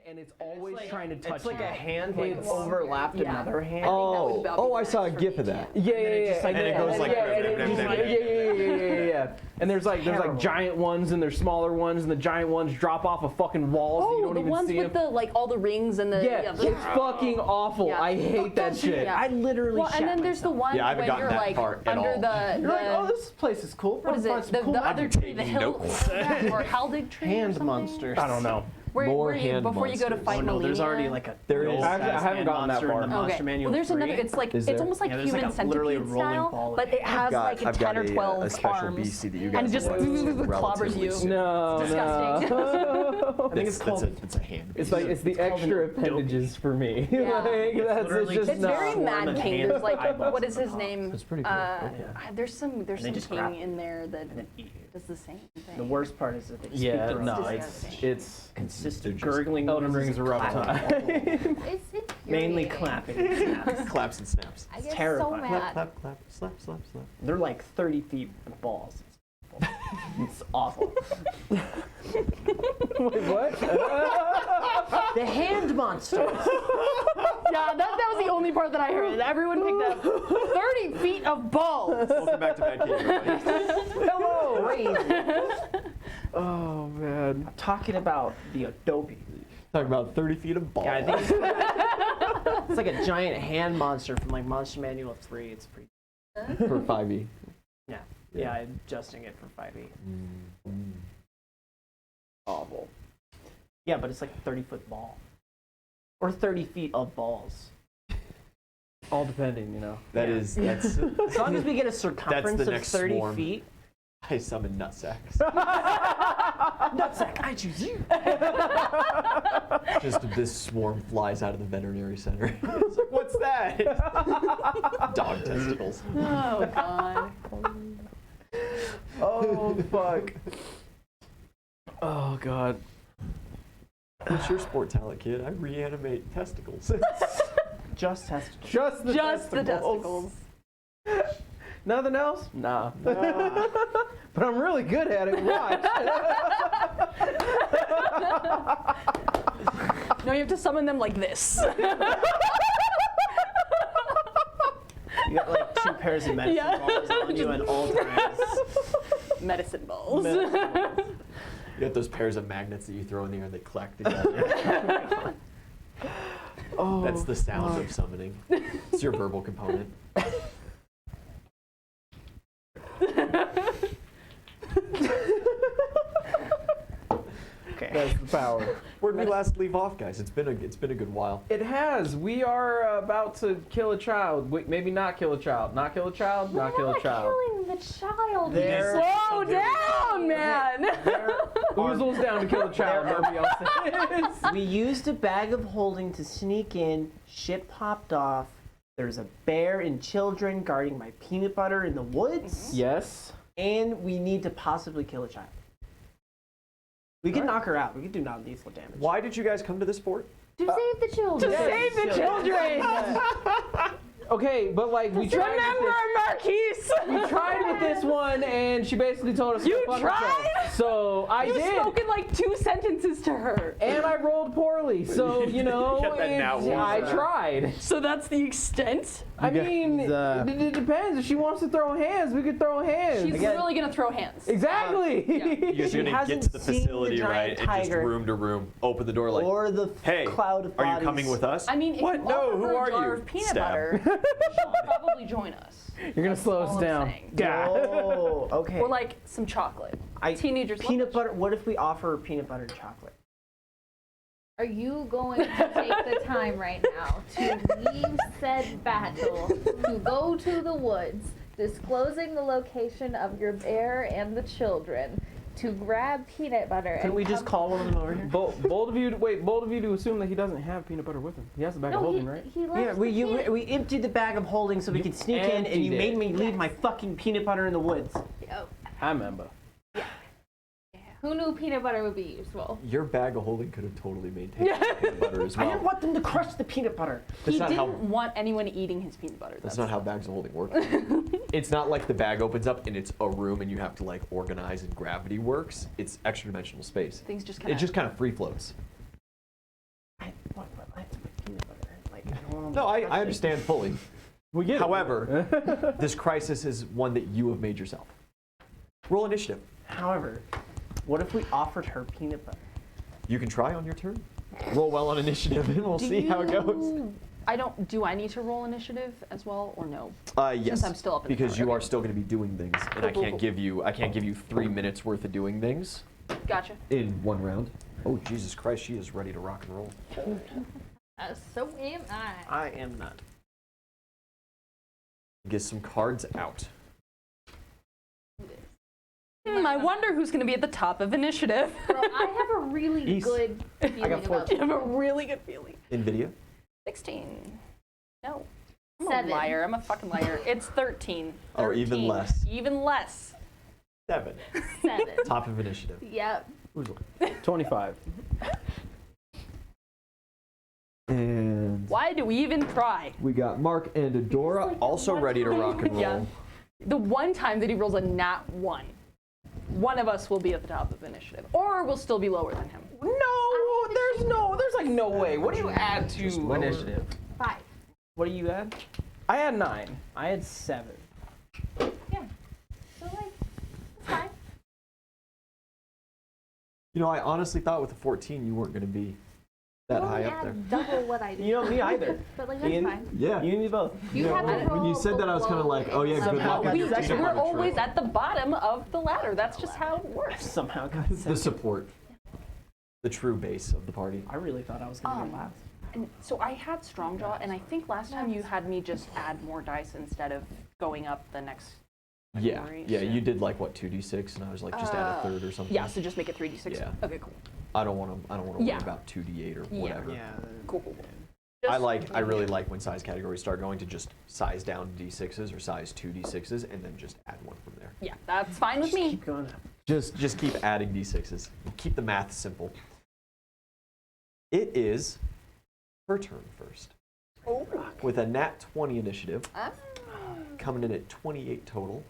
and it's always trying to touch It's like you. a hand like overlapped another hand. Oh, I saw a gif of that. Yeah. And it goes like Yeah. And there's like giant ones and there's smaller ones and the giant ones drop off of fucking walls and you don't the even ones see with them. the like all the rings and the It's fucking awful. Yeah. I hate that shit. Yeah. I literally Well, and then there's the one I haven't when gotten you're that like far at under all. the You're like, oh, this place is cool. what is it? The other tree, the hill or Haldig tree or Hand something? monsters. I don't know. Where you, before you go to fight No, there's Melania. already like a There is. I haven't hand gotten that monster far. in the Monster Okay. Manual Well, there's 3. another. It's like Is it's there? almost like Yeah, there's human like literally a centipede rolling style, ball. but it has like I've 10 got or 12 a special arms, beastie that you guys and it just will clobbers you. No, Disgusting. no. I think it's called. It's a hand. It's the extra appendages for me. Yeah. It's literally just It's not. very Mad of King. hands There's like with eyeballs what is on his top. name? That's pretty cool. There's some just grab king it. in there that And then eat it. does the same thing. The worst part is that they speak Yeah, their own no, voice. it's consistent just- gurgling. Elden noises Ring's a and rough clapping. time. It's Mainly infuriating. clapping and snaps. Claps and snaps. I get terrifying. so Clap, mad. clap, clap, slap, slap, slap. They're like 30 feet of balls. It's awful. Wait, what? The hand monsters. Yeah, that was the only part that I heard. Everyone picked up 30 feet of balls. Welcome back to Mad King, everybody. Hello. Crazy. Oh man. I'm talking about the Adobe. Talking about 30 feet of ball. Yeah, I think it's like a giant hand monster from like Monster Manual 3. It's pretty. For 5e. Yeah, I'm adjusting it for 5e. Awful. Yeah, but it's like a 30-foot ball. Or 30 feet of balls. All depending, you know. That's As long as we get a circumference the of next 30 swarm. feet. I summon nutsacks. Nutsack, I choose you. Just this swarm flies out of the veterinary center. It's like, what's that? Dog testicles. Oh god. Oh fuck. Oh god. What's your sport talent, kid? I reanimate testicles. Just testicles. Just the testicles. Nothing else? Nah. But I'm really good at it. Watch. No, you have to summon them like this. You got like 2 pairs of medicine Yeah. balls on you at all times. Medicine balls. You got those pairs of magnets that you throw in the air and they clack together. Oh, That's the sound of summoning. It's your verbal component. Okay. that's the power. Where'd we last leave off, guys? It's been a good while. It has. We are about to kill a child. Wait, maybe not kill a child. Not kill a child. Not kill a child. Killing the child. There- Slow down, man. Oozle's down to kill a child. Nobody else is. We used a bag of holding to sneak in. Shit popped off. There's a bear and children guarding my peanut butter in the woods. Yes. And we need to possibly kill a child. We can knock her out. We can do non-lethal damage. Why did you guys come to this sport? To save the children. Save the children. Okay, but like we tried. Remember, Marquise. We tried with this one, and she basically told us. to You fuck tried? herself. So I You did. spoken like 2 sentences to her. And I rolled poorly, so you know, Get that now, I Walter. tried. So that's the extent? I mean, it depends. If she wants to throw hands, we could throw hands. She's really gonna throw hands. Exactly. You guys She are gonna get hasn't to the seen the facility, giant right? And just tiger. room to room, open the door like, Or the hey, cloud of are bodies. you coming with us? I mean, if what? you No, offer who her a are jar you? of peanut Stab. butter, she'll probably join us. You're gonna slow all us I'm down. saying. God. Oh, okay. Or like some chocolate. Teenagers love Peanut it. butter. What if we offer her peanut butter and chocolate? Are you going to take the time right now to leave said battle to go to the woods, disclosing the location of your bear and the children, to grab peanut butter Couldn't and we just call one of them over here? Bold of you to assume that he doesn't have peanut butter with him. He has the bag of holding, right? He left Yeah, we the peanut- we emptied the bag of holding so we could sneak in, and you emptied made it. me leave my fucking peanut butter in the woods. Oh, I remember. who knew peanut butter would be useful? Your bag of holding could have totally maintained peanut butter as I well. didn't want them to crush the peanut butter. That's He not didn't how. want anyone eating his peanut butter. That's not how bags of holding work. It's not like the bag opens up and it's a room and you have to like organize and gravity works. It's extra dimensional space. Things just It kind of. just kind of free floats. No, I understand fully. We get However, this crisis is one that you have made yourself. Roll initiative. However, what if we offered her peanut butter? You can try on your turn. Roll well on initiative, and we'll see how it goes. Do I need to roll initiative as well, or no? Yes. Since I'm still up in the because tower, you okay. are still going to be doing things, and I can't give you 3 minutes worth of doing things Gotcha. in one round. Oh Jesus Christ, she is ready to rock and roll. So am I. I am not. Get some cards out. I wonder who's going to be at the top of initiative. Girl, I have a really East. good feeling got about 14. I have a really good feeling. NVIDIA. 16. No. I'm 7. a liar. I'm a fucking liar. It's 13. Oh, even 13. less. Even less. 7. 7. Top of initiative. Yep. 25. And Why do we even try? we got Mark and Adora also ready to rock and roll. Yeah. The one time that he rolls a nat 1, one of us will be at the top of initiative, or we'll still be lower than him. No, there's like no way. What do you add to Just lower. initiative? 5. What do you add? I had 9. I had 7. Yeah. So like, it's fine. You know, I honestly thought with a 14 you weren't going to be that You high only up there. add double what I did. You know, me either. But like, that's Ian? fine. Yeah. You and me both. You have to when you roll said that, I was kinda below like, oh, yeah, and good above. luck with your peanut We're butter always trail. at the bottom of the ladder. That's just how it works. Somehow got The 7. support. The true base of the party. I really thought I was going to get last. And so I had Strongjaw, and I think last time you had me just add more dice instead of going up the next Yeah. category. Yeah, you did like what, 2d6, and I was like, just add a third or something. Yeah, so just make it 3d6. Yeah. Okay, cool. I don't want to worry Yeah. about 2d8 or Yeah. whatever. Yeah. Cool, cool, cool. I really like when size categories start going to just size down d6s or size 2d6s and then just add one from there. Yeah, that's fine with me. Keep going up. Just keep adding d6s. Keep the math simple. It is her turn first. Oh. With a nat 20 initiative, Ah. coming in at 28 total.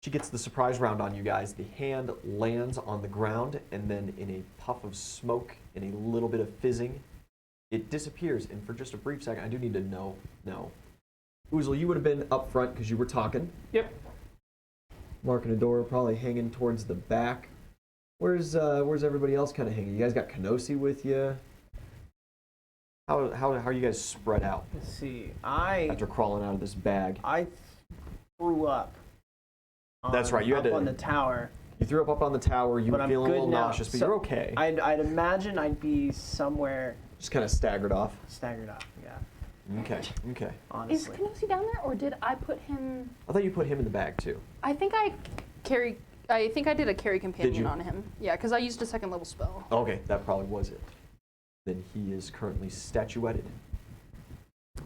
She gets the surprise round on you guys. The hand lands on the ground, and then in a puff of smoke and a little bit of fizzing, it disappears. And for just a brief second, I do need to know. No. Oozle, you would have been up front because you were talking. Yep. Mark and Adora probably hanging towards the back. Where's everybody else kind of hanging? You guys got Kenosi with you? How are you guys spread out Let's see. I after crawling out of this bag? threw up. That's right, you had up to- on the tower. You threw up on the tower. You But were I'm feeling a good little now. nauseous, but So you're okay. I'd imagine I'd be somewhere Just kind of staggered off. staggered up. Yeah, Okay. Okay. Is honestly. Kenosi down there, or did I put him? I thought you put him in the bag too. I think I did a carry companion you? on him. Yeah, because I used a second level spell. Okay, that probably was it. Then he is currently statuetted.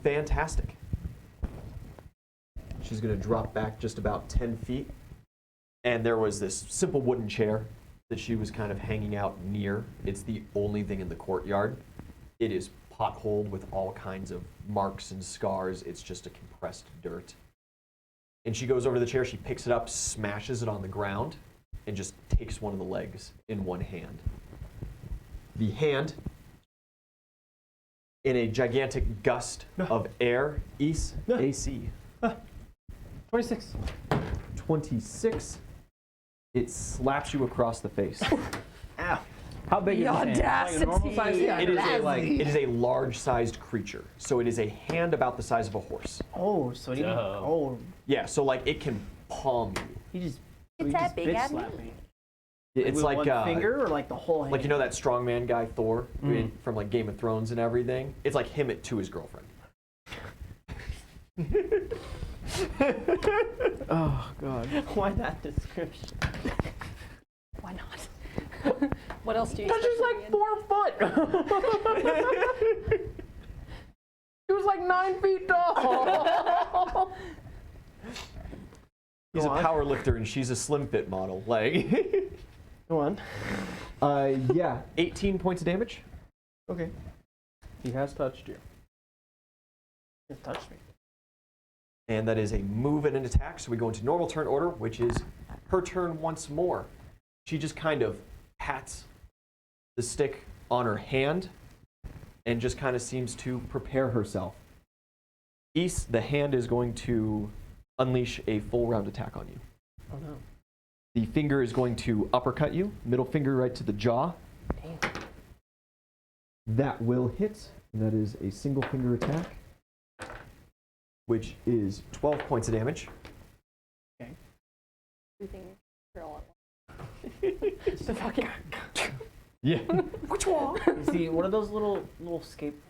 Fantastic. She's going to drop back just about 10 feet. And there was this simple wooden chair that she was kind of hanging out near. It's the only thing in the courtyard. It is potholed with all kinds of marks and scars. It's just a compressed dirt. And she goes over to the chair, she picks it up, smashes it on the ground, and just takes one of the legs in one hand. The hand, in a gigantic gust of air, AC 26. 26, it slaps you across the face. Ow. How big is The this hand? Like a normal size audacity. hand? It is a large-sized creature, so it is a hand about the size of a horse. Oh, so he Duh. Yeah, so like it can palm you. he just It's he that just big bitch at slapped me? me. It's With like one finger or like the whole hand. like you know that strongman guy Thor from like Game of Thrones and everything. It's like him to his girlfriend. Oh, God. Why that description? Why not? What else do you? That's just expect like from me? 4 foot. He was like 9 feet tall. He's Go a on. power lifter and she's a slim fit model. Like, Go on. yeah, 18 points of damage. Okay. He has touched you. Just touched me. And that is a move and an attack. So we go into normal turn order, which is her turn once more. She just kind of pats the stick on her hand, and just kind of seems to prepare herself. East, the hand is going to unleash a full round attack on you. Oh no. The finger is going to uppercut you, middle finger right to the jaw. Damn. That will hit. And that is a single finger attack, which is 12 points of damage. Everything all at once. The fucking. Yeah. Which one? Is he one of those little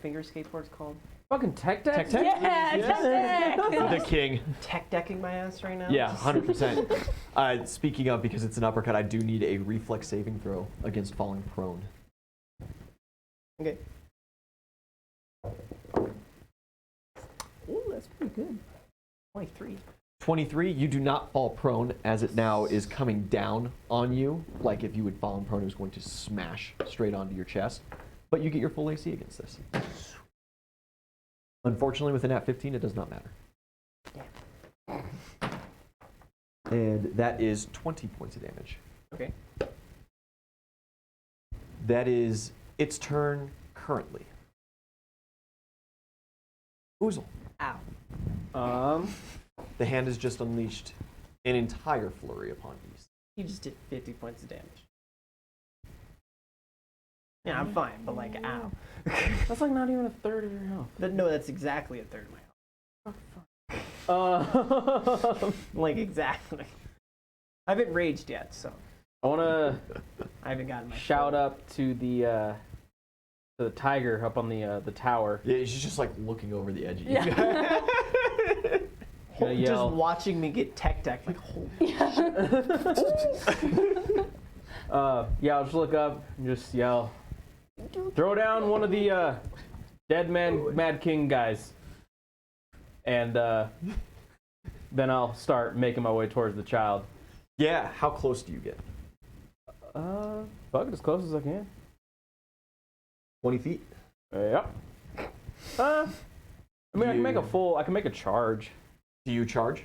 finger skateboards called? Fucking tech deck? Yeah, The king. Tech decking my ass right now? Yeah, 100%. Speaking of, because it's an uppercut, I do need a reflex saving throw against falling prone. Okay. Ooh, that's pretty good. 23. 23, you do not fall prone as it now is coming down on you. Like if you had fallen prone, it was going to smash straight onto your chest. But you get your full AC against this. Unfortunately, with an at 15, it does not matter. And that is 20 points of damage. Okay. That is its turn currently. Oozle. Ow. The hand has just unleashed an entire flurry upon East. You just did 50 points of damage. Yeah, I'm fine, but like, ow. That's like not even a third of your health. No, that's exactly a third of my health. Like, exactly. I haven't raged yet, so I want to I haven't gotten my shout up to the tiger up on the tower. Yeah, she's just like looking over the edge of you. Yeah. Gonna yell. Just watching me get tech decked, like, holy Yeah, I'll just look up and just yell, throw down one of the dead man Mad King guys. And then I'll start making my way towards the child. Yeah, how close do you get? Fuck it, as close as I can. 20 feet? Yep. I mean, I can make I can make a charge. Do you charge?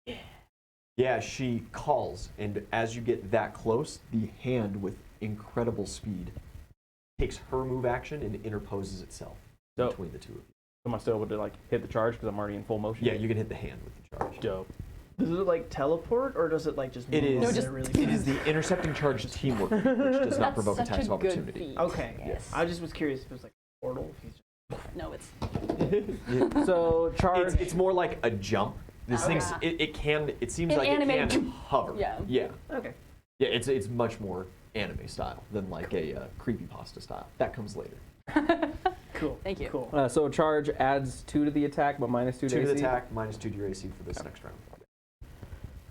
Yeah. Yeah, she calls, and as you get that close, the hand, with incredible speed, takes her move action and interposes itself Dope. between the two of you. Am I still able to like hit the charge because I'm already in full motion? Yeah, you can hit the hand with the charge. Dope. Does it like teleport, or does it like just It move is. over No, there just- really It fast? is the intercepting charge teamwork, which does not That's provoke such attacks a of good opportunity. feat. Okay. Yes. I just was curious if it was like a portal. If he's just... No, it's. So charge. It's more like a jump. This thing's Yeah. it seems An like it animated- can hover. Yeah. Yeah. Okay. Yeah, it's much more anime style than like a creepypasta style. That comes later. Cool. Thank you. Cool. So charge adds 2 to the attack, but minus 2 to 2 to the AC. attack, minus 2 to your AC for this next round.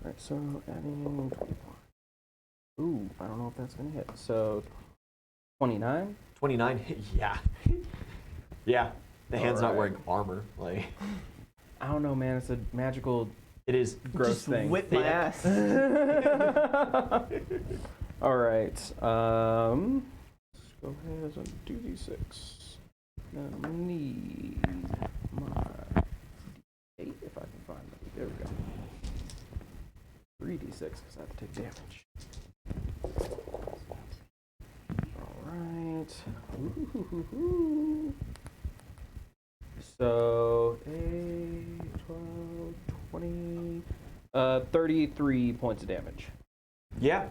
Alright, so adding 24. Ooh, I don't know if that's gonna hit. So 29. 29, yeah. Yeah, the hand's not Alright. wearing armor. Like, I don't know, man. It's a magical it is. gross Just thing. whip my Yeah. ass. All right. Let's go ahead and do D6. Now I need my D8 if I can find it. There we go. 3d6 because I have to take damage. All right. Ooh. So 8, 12, 20, 33 points of damage. Yeah.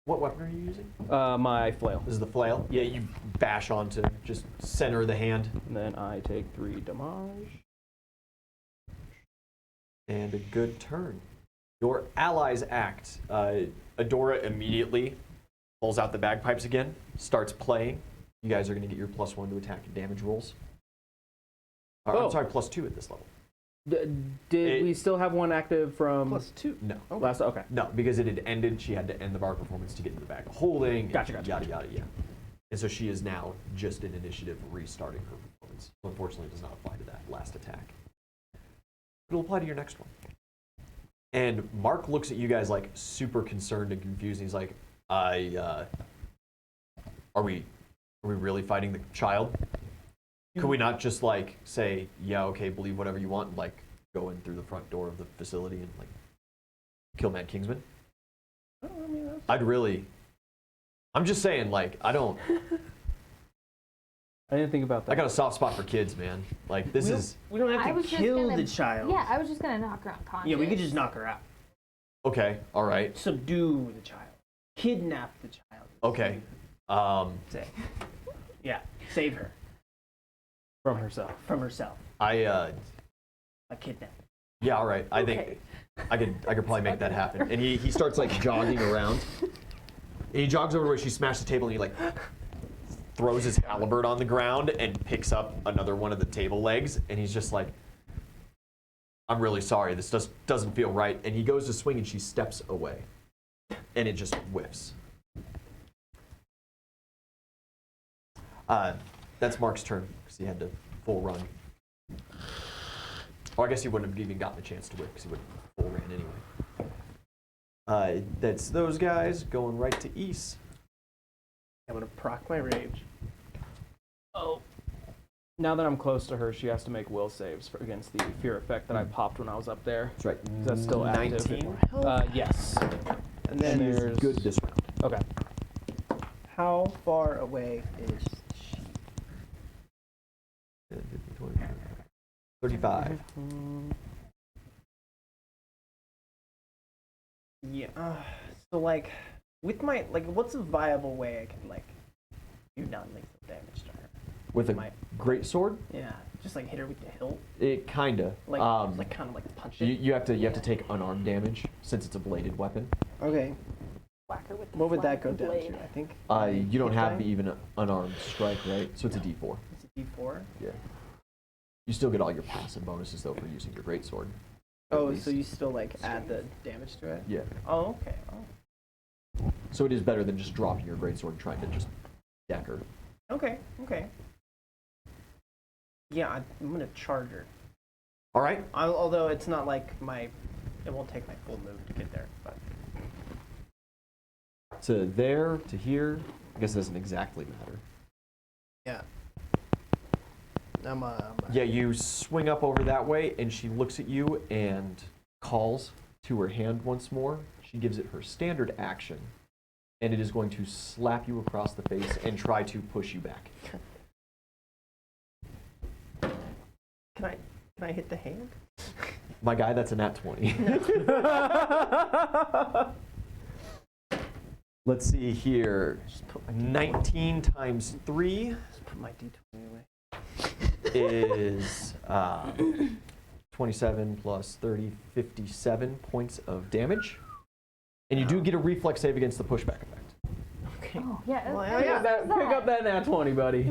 What weapon are you using? My flail. This is the flail. Yeah, you bash onto just center of the hand. And then I take 3 damage. And a good turn. Your allies act. Adora immediately pulls out the bagpipes again, starts playing. You guys are going to get your +1 to attack and damage rolls. Oh. I'm sorry, +2 at this level. Did we still have one active from +2. No. last? Okay. No, because it had ended. She had to end the bar performance to get into the bag of holding. and Gotcha. Yada, yada, yeah. And so she is now just in initiative restarting her performance. So unfortunately, it does not apply to that last attack. It'll apply to your next one. And Mark looks at you guys like super concerned and confused. He's like, are we really fighting the child? Could we not just like say, yeah, okay, believe whatever you want, and like go in through the front door of the facility and like kill Mad Kingsman? I mean, I'm just saying, like, I don't. I didn't think about that. I got a soft spot for kids, man. Like, this is... We don't I have was to just kill gonna- the child. Yeah, I was just gonna knock her unconscious. Yeah, we could just knock her out. Okay, all right. Subdue the child. Kidnap the child. Okay. Say. Yeah, save her From herself. from herself. I Kidnap. yeah, all right. I think I could probably make that happen. And he starts like jogging around. And he jogs over to where she smashed the table and he like throws his halberd on the ground and picks up another one of the table legs and he's just like, I'm really sorry, this doesn't feel right. And he goes to swing and she steps away. And it just whiffs. That's Mark's turn because he had to full run. Or I guess he wouldn't have even gotten a chance to whip because he would have full ran anyway. That's those guys going right to east. I'm gonna proc my rage. Oh. Now that I'm close to her, she has to make will saves against the fear effect that I popped when I was up there. That's right. Is that still active? 19. Yes. And then She is there's good this round. Okay. How far away is she? 10, 15, 20, 35. Yeah. So like, with my what's a viable way I can like do non-lethal damage to her? With a My- great sword, Yeah, just like hit her with the hilt, it kinda. like kind of like punch it. You have to take unarmed damage since it's a bladed weapon. Okay. Whack her with the What would that flat go down blade. to? I think. You don't hit have die? even an unarmed strike, right? So it's a D4. It's a D4. Yeah. You still get all your passive bonuses though for using your great sword. Oh, least. so you still like add the damage to it? Yeah. Oh, okay. Oh. So it is better than just dropping your great sword and trying to just deck her. Okay. Okay. Yeah, I'm gonna charge her. All right. Although it's not like it won't take my full move to get there, but. To there, to here. I guess it doesn't exactly matter. Yeah. Yeah, you swing up over that way, and she looks at you and calls to her hand once more. She gives it her standard action, and it is going to slap you across the face and try to push you back. Can I hit the hand? My guy, that's a nat 20. Let's see here. Just put my 19 times 3 Just put my D20 away. is 27 plus 30, 57 points of damage. And you do get a reflex save against the pushback effect. Okay. Oh, yeah. Well, that's- yeah, that's Pick up that nat 20, buddy.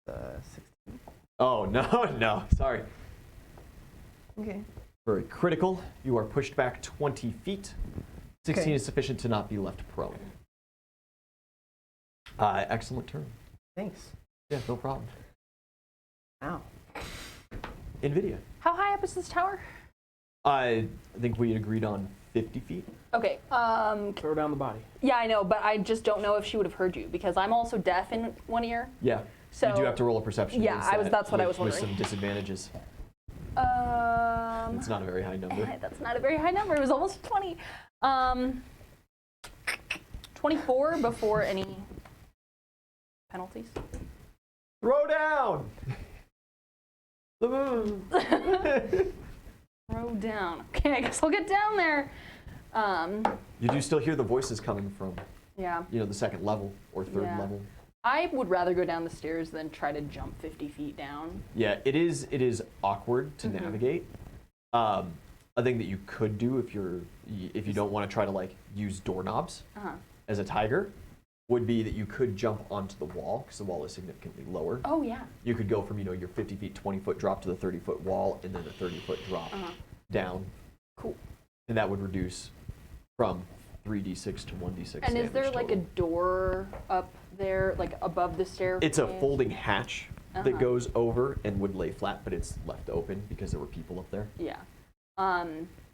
16. Oh, no, sorry. Okay. For a critical, you are pushed back 20 feet. 16 Okay. is sufficient to not be left prone. Excellent turn. Thanks. Yeah, no problem. Ow. NVIDIA. How high up is this tower? I think we had agreed on 50 feet. Okay. Throw down the body. Yeah, I know, but I just don't know if she would have heard you because I'm also deaf in one ear. Yeah. So you do have to roll a perception. yeah, against that's what I was with wondering. some disadvantages. It's not a very high number. That's not a very high number. It was almost 20. 24 before any penalties. Throw down! The moon! Throw down. Okay, I guess I'll get down there. You do still hear the voices coming from, Yeah. the second level or third Yeah. level. I would rather go down the stairs than try to jump 50 feet down. Yeah, it is awkward to navigate. A thing that you could do if you don't want to try to like use doorknobs Uh-huh. as a tiger would be that you could jump onto the wall because the wall is significantly lower. Oh, yeah. You could go from your 50 feet, 20-foot drop to the 30-foot wall and then a 30-foot drop down. Cool. And that would reduce from 3d6 to 1d6 And is there damage like a total. door up there, like above the staircase? It's a folding hatch that Uh-huh. goes over and would lay flat, but it's left open because there were people up there. Yeah.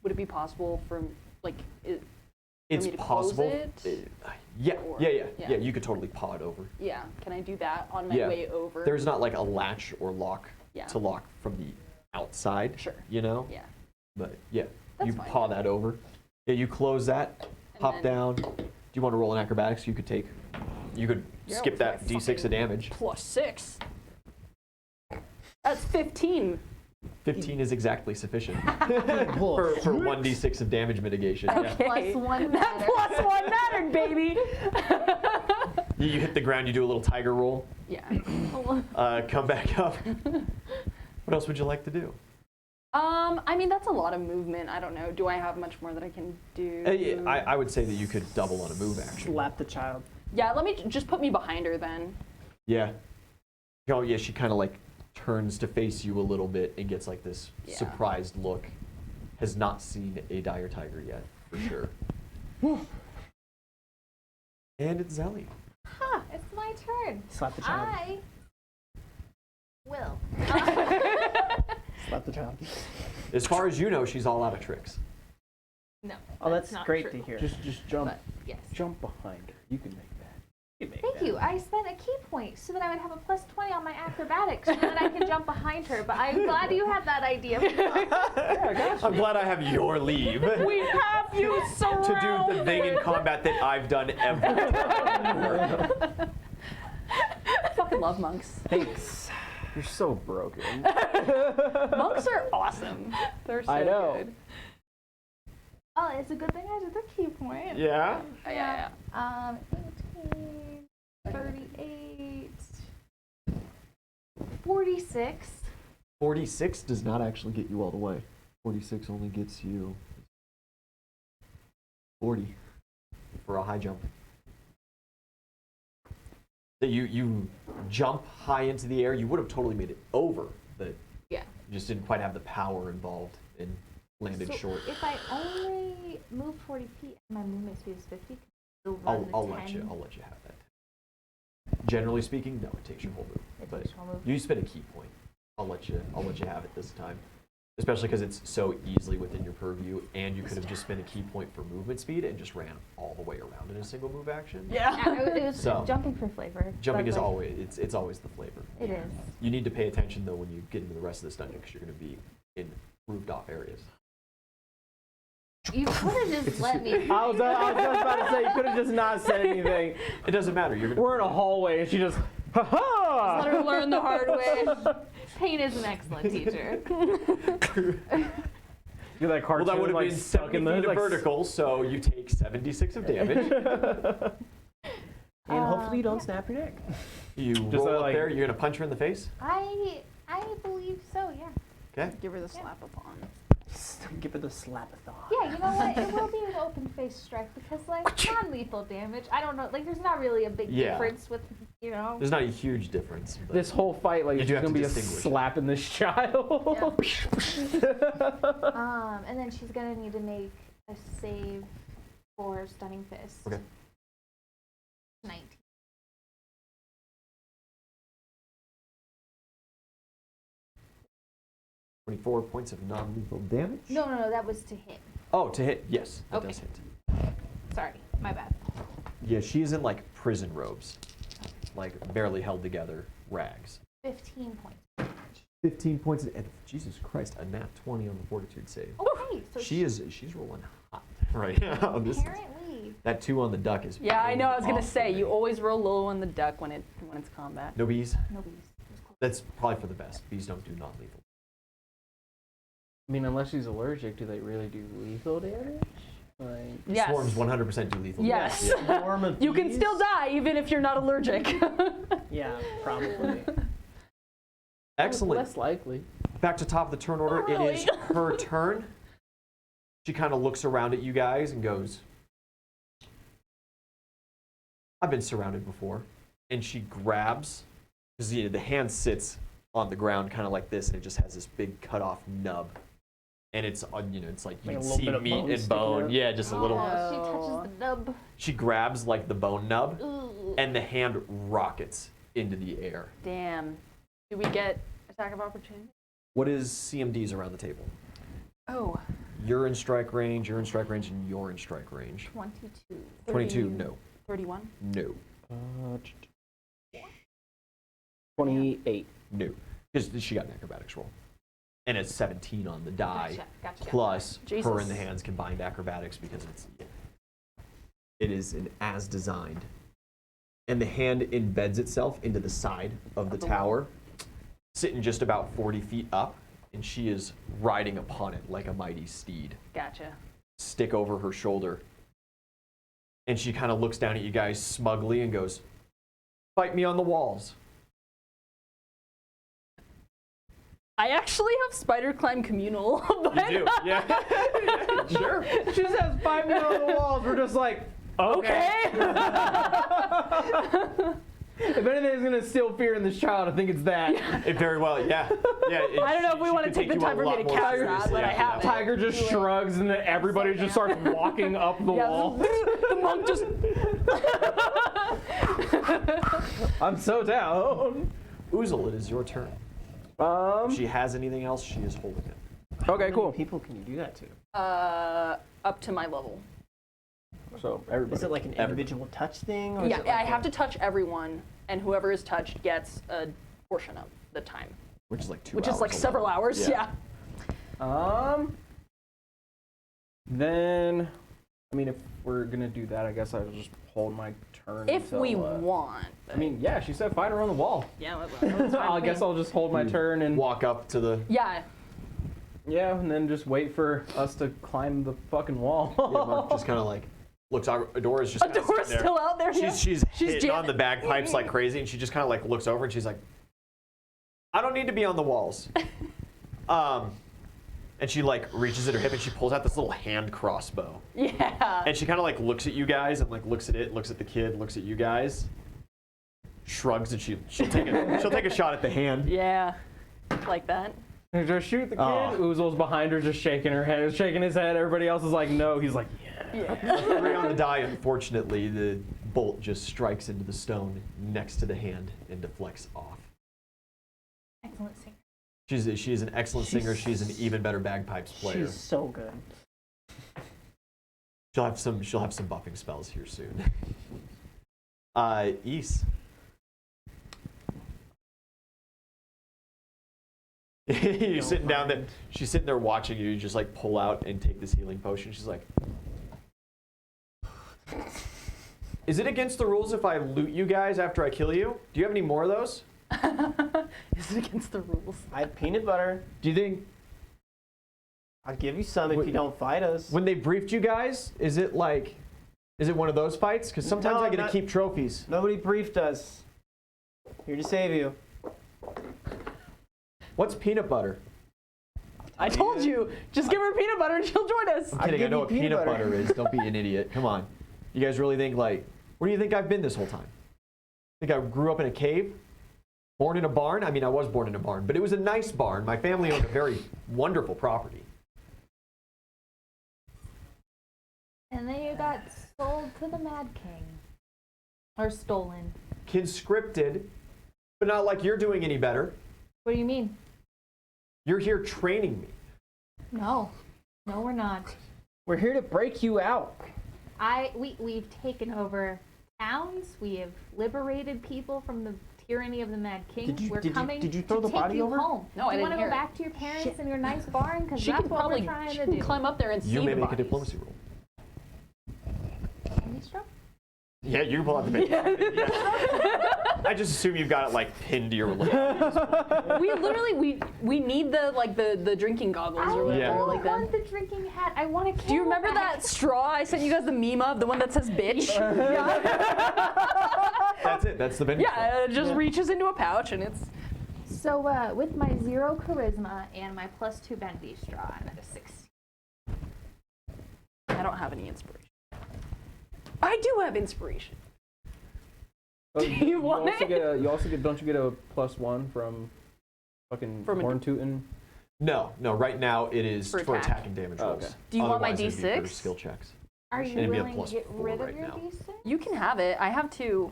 Would it be possible for like It's me to close possible. it? Yeah, Or- yeah. yeah. You could totally paw it over. yeah? Can I do that on my Yeah. way over? There's not like a latch or lock Yeah. to lock from the outside. Sure. Yeah. But yeah, That's you fine. paw that over. Yeah, you close that, And hop then- down. Do you want to roll an acrobatics? You could take You could Yeah, skip with that my d6 of fucking damage. +6. That's 15. 15 is exactly sufficient for 1d6 of damage mitigation. Yeah. Okay. +1 That matters. +1 mattered, baby. You hit the ground, you do a little tiger roll, Yeah. come back up. What else would you like to do? I mean, that's a lot of movement. I don't know. Do I have much more that I can do? Yeah, I would say that you could double on a move action. Slap the child. Yeah, let me just put me behind her then. Yeah. Oh, yeah, she kind of like turns to face you a little bit and gets like this Yeah. surprised look. Has not seen a dire tiger yet, for sure. And it's Zelly. Huh, it's my turn. Slap the child. I will. Slap the child. As far as you know, she's all out of tricks. No. Oh, that's not great true. to hear. Just jump, But yes. jump behind her. You can make that. You can make Thank that. you. I spent a key point so that I would have a +20 on my acrobatics so that I can jump behind her. But I'm glad you had that idea. I'm glad I have your leave We have you to surrounded. do the thing in combat that I've done every time. Fucking love monks. Thanks. You're so broken. Monks are awesome. They're so I know. good. Oh, it's a good thing I did the key point. Yeah? Yeah. 18, 38, 46. 46 does not actually get you all the way. 46 only gets you 40 for a high jump. So you jump high into the air. You would have totally made it over, but Yeah. you just didn't quite have the power involved and landed So short. if I only move 40 feet and my movement speed is 50, can I still run the I'll 10? let you have that. Generally speaking, no, it takes your whole move. It But takes your whole move. you spend a key point. I'll let you have it this time. Especially because it's so easily within your purview, and you could have just spent a key point for movement speed and just ran all the way around in a single move action. Yeah. Yeah, it was So- jumping for flavor. Jumping but, is like, always it's always the flavor. It is. You need to pay attention though when you get into the rest of this dungeon because you're going to be in roofed off areas. You could have just let me. I was just about to say, you could have just not said anything. It doesn't matter. You're gonna. We're in a hallway, and she just, ha ha! Let her learn the hard way. Pain is an excellent teacher. You're that Well, cartoon, that would have like, been stuck 70 in the feet of like, vertical, so you take 76 of damage. And hopefully you don't snap your neck. You Just roll up like- there. You're gonna punch her in the face. I believe so. Yeah. Okay. Give her the slap-a-thon. Give it a slap-a-thon. Yeah, you know what? It will be an open face strike because like non-lethal damage. I don't know. Like there's not really a big Yeah. difference with There's not a huge difference. But This whole fight, like, You it's do have gonna to be a distinguish. slap in this child. And then she's gonna need to make a save for stunning fist. Okay. 19. $24 points of non-lethal damage. No, that was to hit. Oh, to hit. Yes, it Okay. does hit. Sorry, my bad. Yeah, she is in like prison robes, like barely held together rags. 15 points. 15 points, and Jesus Christ, a nat 20 on the fortitude save. Okay, so She's rolling hot right now. apparently. That 2 on the duck is. Yeah, I know. I was gonna off for say me. you always roll low on the duck when it's combat. No bees. Nobody's. That's probably for the best. Bees don't do non-lethal. I mean, unless she's allergic, do they really do lethal damage? Like, Yes. Swarms 100% do lethal Yes. damage. Yeah. Swarm of You can bees? still die even if you're not allergic. Yeah, probably. Excellent. Less likely. Back to top of the turn order. Not It really. is her turn. She kind of looks around at you guys and goes, I've been surrounded before. And she grabs, because the hand sits on the ground kind of like this, and it just has this big cut off nub. And it's, it's like you Like a can little see bit of meat bone and sticking bone. out. Yeah, just a little. Oh, she touches the nub. She grabs like the bone nub, Ooh. and the hand rockets into the air. Damn. Do we get attack of opportunity? What is CMDs around the table? Oh. You're in strike range, you're in strike range, and you're in strike range. 22. 22, no. 31. No. 28. No. Because she got an acrobatics roll. And it's 17 on the die, Gotcha. plus her Jesus. in the hands combined acrobatics because it is an as designed and the hand embeds itself into the side of the tower, sitting just about 40 feet up, and she is riding upon it like a mighty steed. Gotcha. Stick over her shoulder. And she kind of looks down at you guys smugly and goes, "Fight me on the walls." I actually have spider climb communal. But You do, yeah. Sure. She just has 5 men on the walls. We're just like, okay. If anything's gonna instill fear in this child, I think it's that. It very well, yeah. I don't know if we want to take the time for me to cast that, but I have it. Tiger just shrugs, and then everybody just starts walking up the wall. The monk just. I'm so down. Uzel, it is your turn. If she has anything else, she is holding it. Okay, How cool. many people can you do that to? Up to my level. So everybody. Is it like an individual touch thing? Or is Yeah, it like I have to touch everyone, and whoever is touched gets a portion of the time, Which is like 2 hours. which is like several alone. hours. Yeah. Then, I mean, if we're gonna do that, I guess I'll just hold my turn. If until, we want. I mean, yeah, she said fight her on the wall. Yeah, that's fine I with guess me. I'll just hold my turn and Walk up to the. Yeah. yeah, and then just wait for us to climb the fucking wall. Yeah, Mark just kind of like looks out. Adora's just. kinda Adora's sitting there. still out there. yeah. She's hitting jam- on the bagpipes like crazy, and she just kind of like looks over and she's like, "I don't need to be on the walls." And she like reaches at her hip and she pulls out this little hand crossbow. Yeah. And she kind of like looks at you guys and like looks at it, looks at the kid, looks at you guys, shrugs, and she'll take a shot at the hand. Yeah. Like that. And just shoot the kid. Oh. Uzel's behind her, just shaking her head, shaking his head. Everybody else is like, no. He's like, yeah. Yeah. 3 on the die. Unfortunately, the bolt just strikes into the stone next to the hand and deflects off. Excellent singer. She is an excellent singer. She's an even better bagpipes player. She's so good. She'll have some buffing spells here soon. Ys. You're sitting down there. She's sitting there watching you. You just like pull out and take this healing potion. She's like, "Is it against the rules if I loot you guys after I kill you? Do you have any more of those?" Is it against the rules? I have peanut butter. Do you think I'll give you some if you don't fight us. when they briefed you guys, is it one of those fights? Because sometimes No, I get to not- keep trophies. Nobody briefed us. Here to save you. What's peanut butter? I told you. Just give her peanut butter and she'll join us. I'm kidding. I give know you what peanut peanut butter. butter is. Don't be an idiot. Come on. You guys really think like, where do you think I've been this whole time? Think I grew up in a cave? Born in a barn? I mean, I was born in a barn, but it was a nice barn. My family owned a very wonderful property. And then you got sold to the Mad King. Or stolen. Conscripted, but not like you're doing any better. What do you mean? You're here training me. No. No, we're not. We're here to break you out. We've taken over towns. We have liberated people from the tyranny of the Mad King. We're coming did you throw to the take body you over? home. No, I Do you didn't want to hear go it. back to your parents in your nice barn? Because She that's can what probably we're trying she to can do. climb up there and see You may the make a bodies. diplomacy roll. Can you stop? Yeah, you can pull out the big. I just assume you've got it like pinned to your lip. We literally we need the drinking goggles I or whatever Yeah. don't like that. want the drinking hat. I want a Do you remember that straw I sent you guys the meme of, the one that says bitch? That's it. That's the vending. Yeah, it just reaches into a pouch and it's. So with my 0 charisma and my +2 bendy straw, I'm at a 6. I don't have any inspiration. I do have inspiration. Oh, you want also it? don't you get a +1 from fucking From a- horn tootin'? No. Right now it is For for attack. attacking damage Oh, rolls. okay. Do you want my Otherwise, it'd be for D6? skill checks. Are you It'd be a willing to get +4 rid of right your now. D6? You can have it. I have 2.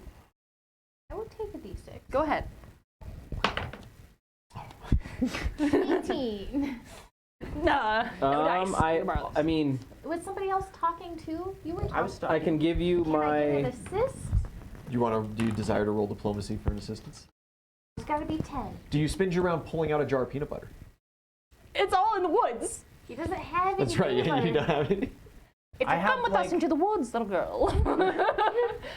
I will take a D6. Go ahead. 18. Nah. No dice. Regardless. I mean, Was somebody else talking too? You were talking. I was I talking. can give you Can I get an my. assist? Do you desire to roll diplomacy for an assistance? It's got to be 10. Do you spend your round pulling out a jar of peanut butter? It's all in the woods. He doesn't have any That's right. peanut Yeah, you butter. don't have any. If I you have, come with us like- into the woods, little girl.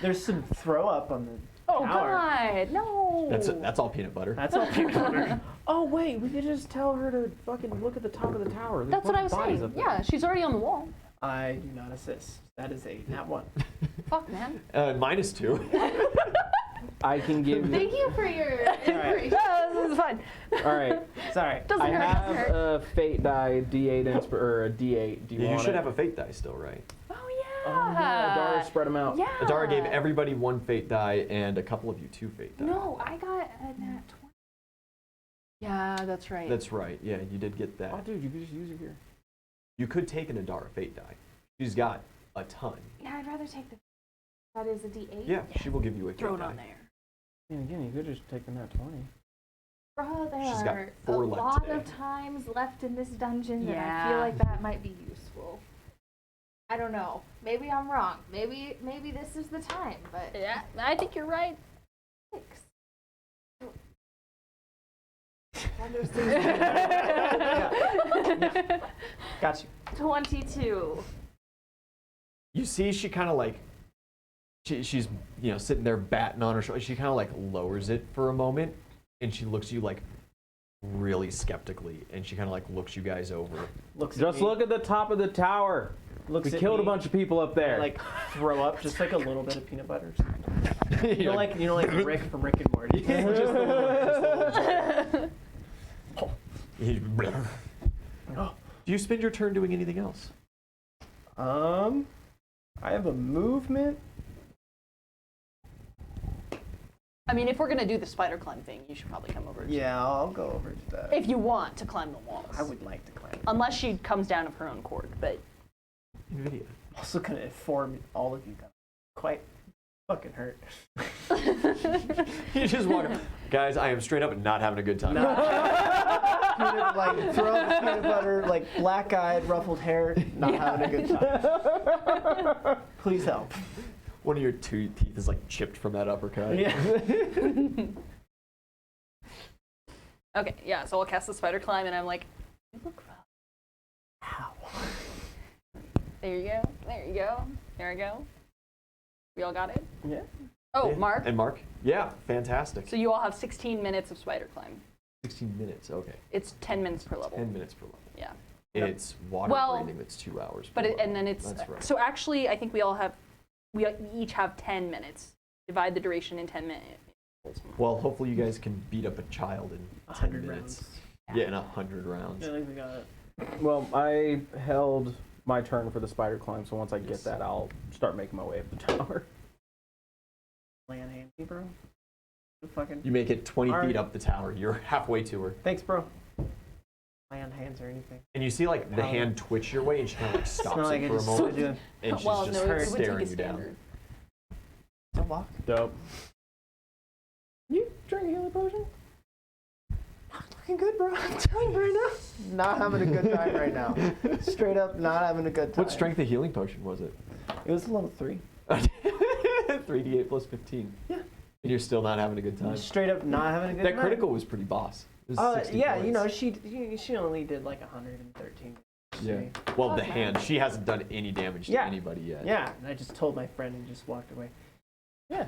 There's some throw up on the Oh tower. God, no. That's all peanut butter. That's all peanut butter. Oh wait, we could just tell her to fucking look at the top of the tower. There's That's what I was bodies saying. up there. Yeah, she's already on the wall. I do not assist. That is a nat 1. Fuck, man. -2. I can give. Thank you for your inspiration. Yeah, this is fine. All right. Sorry. Doesn't I hurt. have Doesn't hurt. a fate die, D8 or a D8. Do you You want should it? have a fate die still, right? Oh Oh yeah. yeah, Dara spread them out. Yeah. Adara gave everybody 1 fate die and a couple of you 2 fate die. No, I got a nat 20. Yeah, that's right. That's right. Yeah, you did get Oh that. dude, you could just use it here. You could take an Adara fate die. She's got a ton. Yeah, I'd rather take the. That is a D8. Yeah, she will give you a fate Throw it die. on there. And again, you could just take the nat 20. Bro, there She's got are a 4 left lot today. of times left in this dungeon that I Yeah. feel like that might be useful. I don't know. Maybe I'm wrong. Maybe this is the time, but Yeah, I think you're right. 6. Got you. 22. You see, she kind of like, she's sitting there batting on her shoulder. She kind of like lowers it for a moment, and she looks at you like really skeptically, and she kind of like looks you guys over. Looks at Just me, look at the top of the tower. Looks We at killed a me, bunch of people up there. Like throw up, just like a little bit of peanut butter. You know, like Rick from Rick and Morty. Just a little Oh. Do you spend your turn doing anything else? I have a movement. I mean, if we're gonna do the spider climb thing, you should probably come over. Yeah, I'll go over to that. If you want to climb the walls. I would like to climb. Unless she comes down of her own accord, but NVIDIA. I'm also gonna inform all of you that I'm quite fucking hurt. You just walk up. Guys, I am straight up not having a good time. Like throw up peanut butter, like black-eyed, ruffled hair, not having a good time. Please help. One of your 2 teeth is like chipped from that uppercut. Yeah. okay, yeah. So I'll cast the spider climb, and I'm like, you look rough. Ow. There you go. There you go. There we go. We all got it. Yeah. Oh, Yeah. Mark. And Mark? Yeah, fantastic. So you all have 16 minutes of spider climb. 16 minutes, okay. It's 10 minutes per level. 10 minutes per level. Yeah. It's water Well, breathing that's 2 hours. But per and level. then it's That's right. so actually I think we each have 10 minutes. Divide the duration in 10 minutes. Well, hopefully you guys can beat up a child in 10 100 minutes. rounds. Yeah, in 100 rounds. I think we got it. Well, I held my turn for the spider climb, so once I Yes. get that, I'll start making my way up the tower. Land handy, bro. Fucking. You make it 20 Alright. feet up the tower. You're halfway to her. Thanks, bro. Land hands or anything. And you see like the hand twitch your way and she kind of like It's stops not like it I for a just moment. doing. And she's well, just no, it would take staring a you down. standard. Still walk. Dope. You drink a healing potion? Not looking good, bro. I'm telling you right now. Not having a good time right now. Straight up, not having a good time. What strength of healing potion was it? It was level 3. 3d8 plus 15. Yeah. And you're still not having a good time. Straight up, not having a good That time. critical was pretty boss. It was 60 yeah, points. you know, she only did like 113. Yeah. Well, the Okay. hand. She hasn't done any damage to Yeah. anybody yet. Yeah, and I just told my friend and just walked away. Yeah.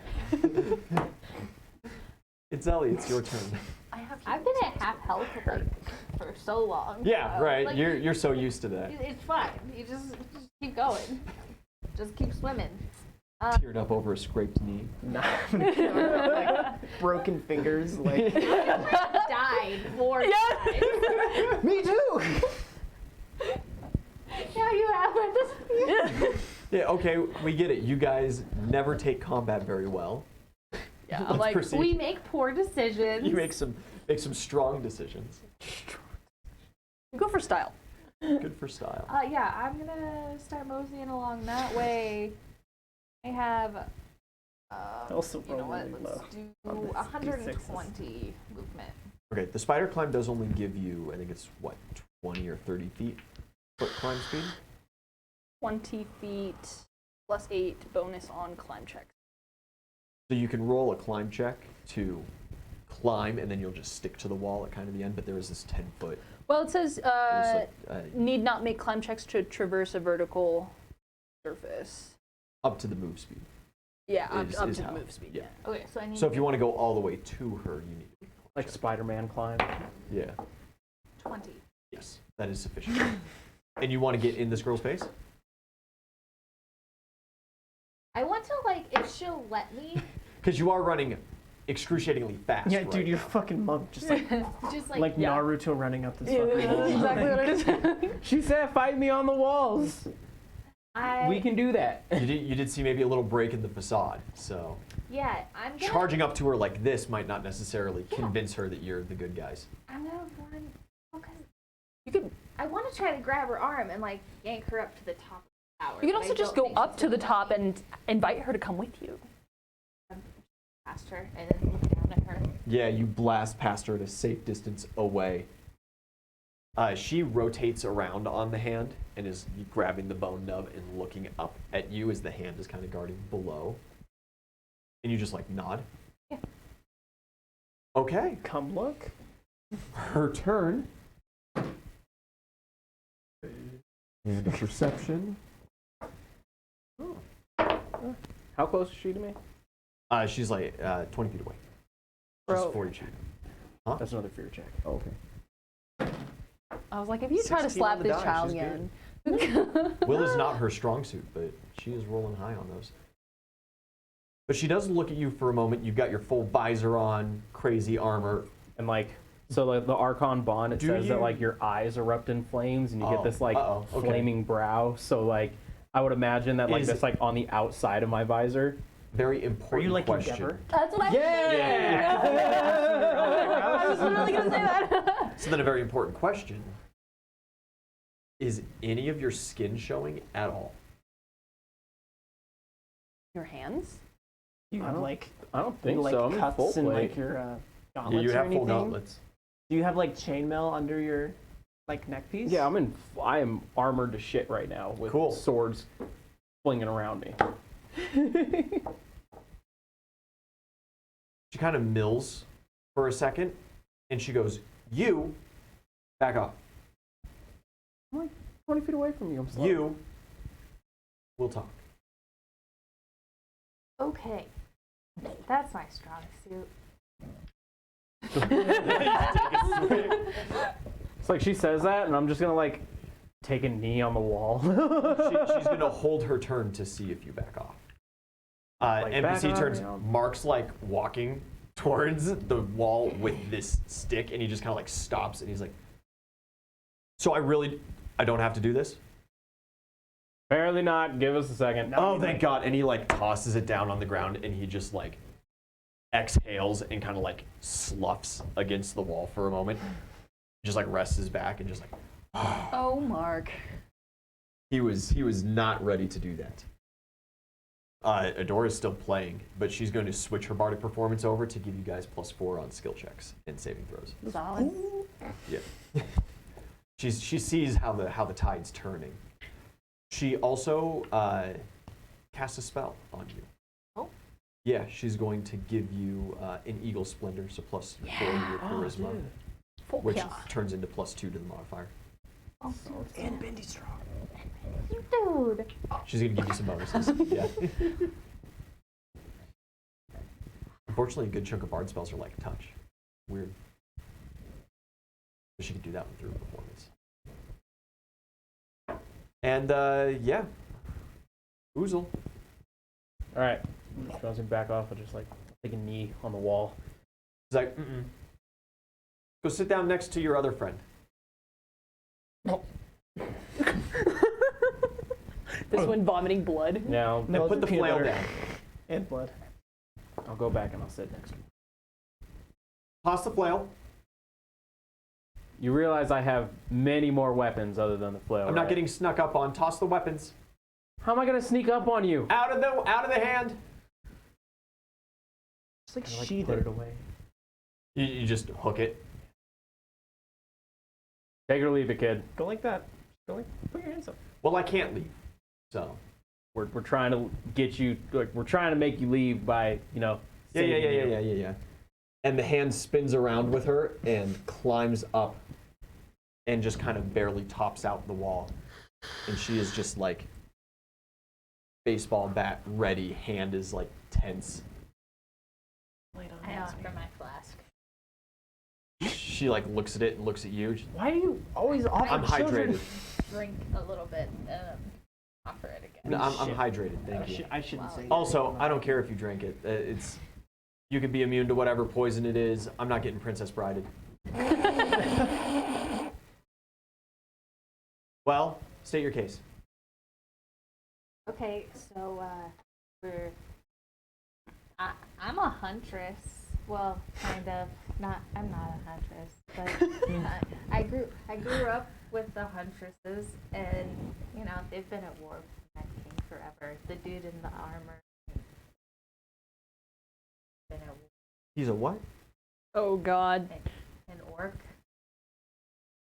It's Ellie. It's your turn. I've been at half health like for so long. Yeah, so, right. like, You're so used to that. It's fine. You just keep going. Just keep swimming. Teared up over a scraped knee. Not having a good time. Like broken fingers. Like Died 4 times. me too. Now you have this. Yeah, okay, we get it. You guys never take combat very well. Yeah, Let's I'm like, proceed. We make poor decisions. You make some strong decisions. go for style. Good for style. Yeah, I'm gonna start moseying along that way. I have. Also you know what? rolling Let's low do on this 120 movement. Okay, the spider climb does only give you, I think it's what, 20 or 30 feet foot climb speed? 20 feet plus 8 bonus on climb check. So you can roll a climb check to climb, and then you'll just stick to the wall at kind of the end, but there is this 10-foot. Well, it says there's need not make climb checks to traverse a vertical surface. up to the move speed. Yeah, up is to how- move speed. yeah. Okay, so I need So to if you want to go all the way to her, you need to. Like Spider-Man climb. Yeah. 20. Yes, that is sufficient. And you want to get in this girl's face? I want to, like, if she'll let me, Because you are running excruciatingly fast. Yeah, right dude, you're now. fucking monk. Just like, just like Yeah. Naruto running up this Yeah, fucking wall. that's exactly what I just She said, "Fight me on the walls." We can do that. You did see maybe a little break in the facade, so yeah, I'm gonna, charging up to her like this might not necessarily convince her that you're the good guys. I'm gonna run, okay. You could I want to try to grab her arm and, like, yank her up to the top of the tower. you could but also I just don't go think up she's to the gonna top let me. and invite her to come with you. Past her and then look down at her. Yeah, you blast past her at a safe distance away. She rotates around on the hand and is grabbing the bone nub and looking up at you as the hand is kind of guarding below. And you just like nod. Yeah. Okay, Come look. her turn. And a perception. How close is she to me? She's like 20 feet away. Bro. Just 40 feet. That's another fear check. Oh, okay. I was like, if you try to 16 on slap the this die, child she's again. Will is not her strong suit, but she is rolling high on those. But she does look at you for a moment. You've got your full visor on, crazy armor. And like, so like the Archon bond, it Do says that you- like your eyes erupt in flames and you get Oh, this like okay. flaming brow. So like, I would imagine that like Is- that's like on the outside of my visor. Very Are important you like question. Endeavor? That's what I Yeah! I was literally gonna say that. So then a very important question. Is any of your skin showing at all? Your hands? You I have don't- like I don't think like so. I'm in cuts full in plate. like your Yeah, gauntlets you or have anything? full gauntlets. Do you have like chainmail under your like neck piece? Yeah, I am armored to shit right now with Cool. swords flinging around me. She kind of mills for a second, and she goes, "You, back off. I'm like 20 feet away from you. I'm slow. You, we'll talk." Okay. That's my strong suit. It's like she says that, and I'm just gonna like take a knee on the wall. She's going to hold her turn to see if you back off. Like, NPC back off, turns. you know. Mark's like walking towards the wall with this stick, and he just kind of like stops, and he's like, "So I don't have to do this?" Apparently not. Give us a second. Oh, thank God. And he like tosses it down on the ground, and he just like exhales and kind of like sloughs against the wall for a moment. Just like rests his back and just like, Oh, Mark. he was not ready to do that. Adora's still playing, but she's going to switch her bardic performance over to give you guys +4 on skill checks and saving throws. Solid. Yeah. she sees how the tide's turning. She also casts a spell on you. Oh. Yeah, she's going to give you an Eagle Splendor, so +4 to your charisma, Fuck which yeah. turns into +2 to the modifier. Oh, And Bendy strong. dude. She's going to give you some bonuses. Yeah. Unfortunately, a good chunk of bard spells are like touch. Weird. But she could do that one through performance. And yeah, Oozle. All right. She wants me to back off. I'll just like take a knee on the wall. He's like, mm-mm. Go sit down next to your other friend. This one vomiting blood. Now And put the peanut flail butter. down. And blood. I'll go back and I'll sit next to you. Toss the flail. You realize I have many more weapons other than the flail. I'm not right? getting snuck up on. Toss the weapons. How am I gonna sneak up on you? Out of the hand. Just like I like sheathe put it. it away. You just hook it. Take it or leave it, kid. Go like that. Go like. Put your hands up. Well, I can't leave. So. We're trying to get you. Like we're trying to make you leave by saving you. Yeah. And the hand spins around with her and climbs up and just kind of barely tops out the wall. And she is just like baseball bat ready, hand is like tense. I offer my flask. She like looks at it and looks at you. Why do you always offer I'm children? hydrated. Drink a little bit and offer it again. No, I'm Shit. hydrated, thank you. I shouldn't say that. Also, I don't care if you drink it. It's you could be immune to whatever poison it is. I'm not getting princess brided. Well, state your case. Okay, so I'm a huntress. Well, kind of. I'm not a huntress, but I grew up with the huntresses, and you know they've been at war with the Mad King forever. The dude in the armor. Been at war. He's a what? Oh God. An orc.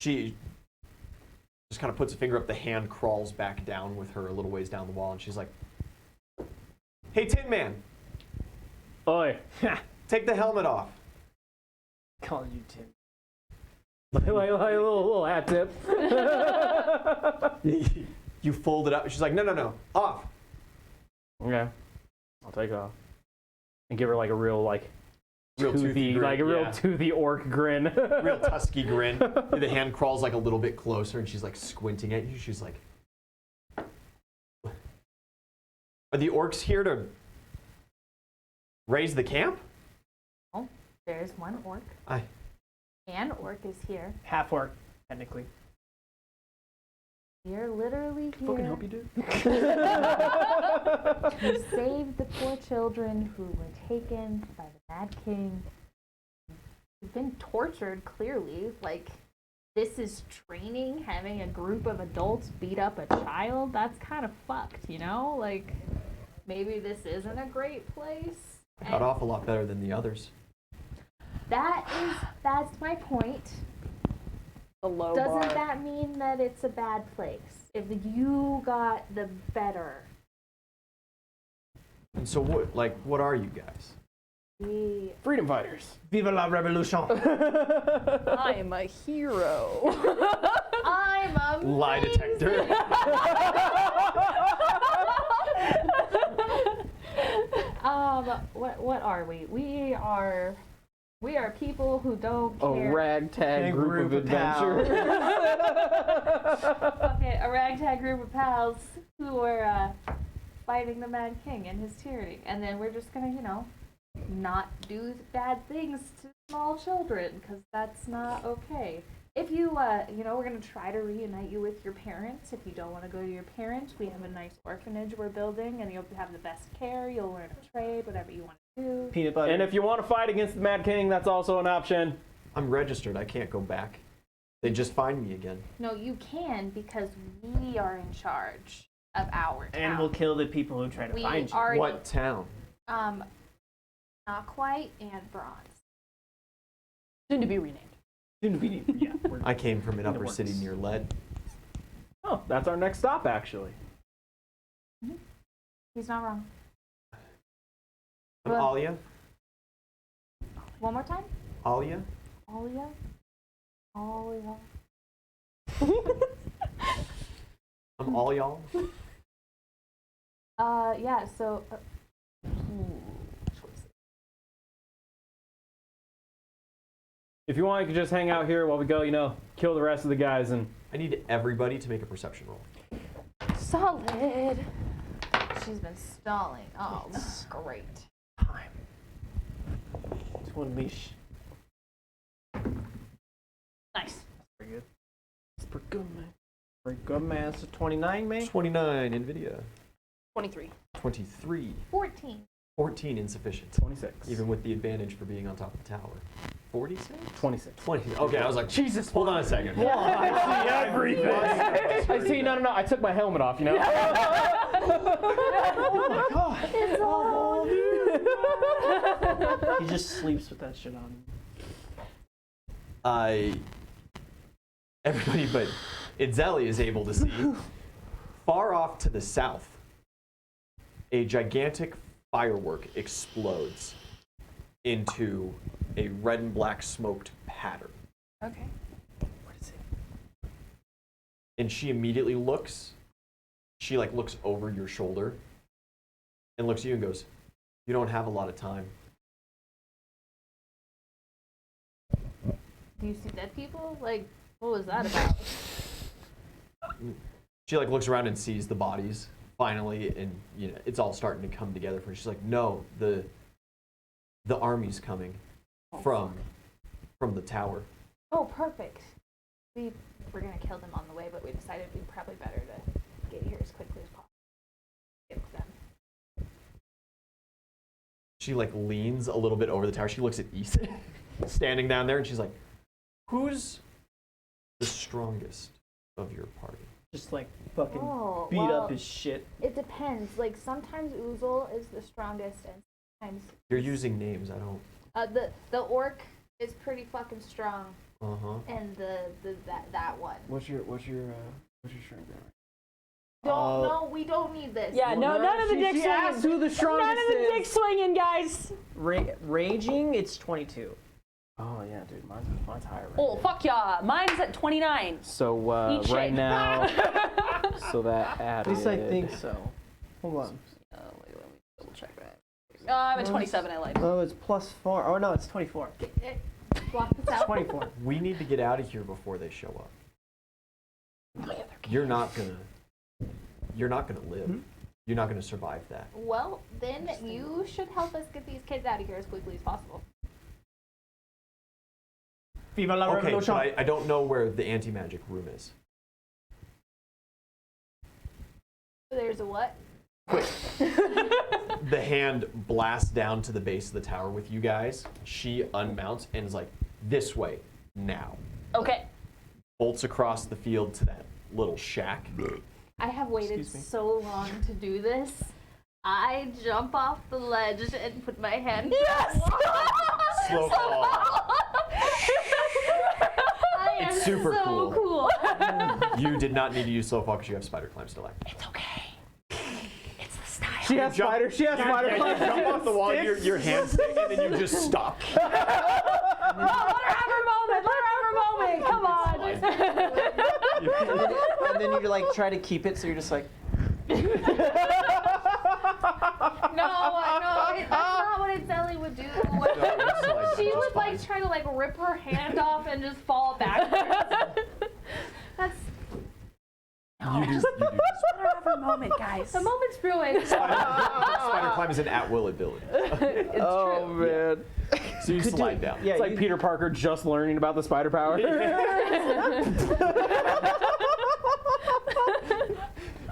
She just kind of puts a finger up. The hand crawls back down with her a little ways down the wall, and she's like, "Hey, Tin Man, Oi. take the helmet off." Calling you Tim. like a little hat tip. You fold it up. She's like, "No, off." Okay. I'll take it off. And give her like a real Real toothy grin, like a real yeah. toothy orc grin. Real tusky grin. The hand crawls like a little bit closer, and she's like squinting at you. She's like, "Are the orcs here to raise the camp?" Oh, there's one orc. I An orc is here. Half orc, technically. You're literally here. Fucking hope you do. You saved the poor children who were taken by the Mad King. You've been tortured, clearly. Like, this is training, having a group of adults beat up a child. That's kind of fucked, you know? Like, maybe this isn't a great place. got off a lot better than the others. That's my point. The low Doesn't bar. that mean that it's a bad place? If you got the better, And so what are you guys? we Freedom fighters. Viva la revolution. I'm a hero. I'm a Lie detector. What are we? We are people who don't A care. ragtag group of adventure. Okay, a ragtag group of pals who are fighting the Mad King and his tyranny, and then we're just gonna, not do bad things to small children, because that's not okay. If you, we're gonna try to reunite you with your parents. If you don't want to go to your parents, we have a nice orphanage we're building, and you'll have the best care. You'll learn a trade, whatever you want to do. Peanut butter. And if you want to fight against the Mad King, that's also an option. I'm registered. I can't go back. They just find me again. No, you can, because we are in charge of our town. And we'll kill the people who try to We find you. already- What town? Not quite, and bronze. Soon to be renamed. Yeah, I came from an In the upper city works. near Lead. Oh, that's our next stop, actually. He's not wrong. I'm Well- Alia. One more time. Alia. Alia. Alia. I'm all y'all. Yeah. So. Choices. If you want, you can just hang out here while we go, kill the rest of the guys and... I need everybody to make a perception roll. Solid. She's been stalling. Oh, this is great. Time to unleash. Nice. Pretty good. It's pretty good, man. Pretty good, man. It's a 29, man. 29 NVIDIA. 23. 23. 14. 14 insufficient. 26. Even with the advantage for being on top of the tower. 46? 26. 20. Okay, I was like, Jesus. hold on a second. I see everything. I see. No. I took my helmet off. Oh my god. It's all He just sleeps with that shit on. Everybody but Idzeli is able to see. Far off to the south, a gigantic firework explodes into a red and black smoked pattern. Okay. What is it? And she immediately looks. She looks over your shoulder and looks at you and goes, "You don't have a lot of time." Do you see dead people? Like, what was that about? She like looks around and sees the bodies finally, and you know it's all starting to come together for her. She's like, "No, the army's coming from the tower." Oh, perfect. We were gonna kill them on the way, but we decided it'd be probably better to get here as quickly as possible. Get to them. She like leans a little bit over the tower. She looks at Ethan standing down there, and she's like, "Who's the strongest of your party?" Just like fucking Oh, beat well, up his shit. It depends. Like sometimes Oozle is the strongest, and sometimes You're using names. I don't. the orc is pretty fucking strong, and that one. What's your strength? No, we don't need this. Yeah, no, none of the dick She asked who swinging. the strongest None of the dick is. swinging, guys. Raging, it's 22. Oh yeah, dude, mine's higher. Right Oh, there. fuck yeah. Mine's at 29. So Eat right shit. now, so that added. At least I think so. Hold on. Wait, let me double check that. I'm at 27, I lied. Oh, it's +4. Oh no, it's 24. Swap this out. 24. We need to get out of here before they show up. You're not gonna live. You're not gonna survive that. Well, then you should help us get these kids out of here as quickly as possible. Viva la Okay, but revolution. I don't know where the anti-magic room is. There's a what? The hand blasts down to the base of the tower with you guys. She unmounts and is like, "This way, now." Okay. Bolts across the field to that little shack. I have waited Excuse me. so long to do this. I jump off the ledge and put my hand. Yes! Slow fall. I am It's super so cool. You did not need to use slow fall because you have spider climb still active. It's okay. It's the style. She has spider. She has spider. You jump off the wall, your hands stick, and then you just stop. Oh, let her have her moment. Let her have her moment. Come on. And then you like try to keep it, so you're just like. No, that's not what Itzelli would do. She would like try to like rip her hand off and just fall backwards. That's You do Let her have her moment, guys. the moment's ruined. Spider climb is an at-will ability. It's Oh true. man, So you slide down. Yeah, it's like you- Peter Parker just learning about the spider power.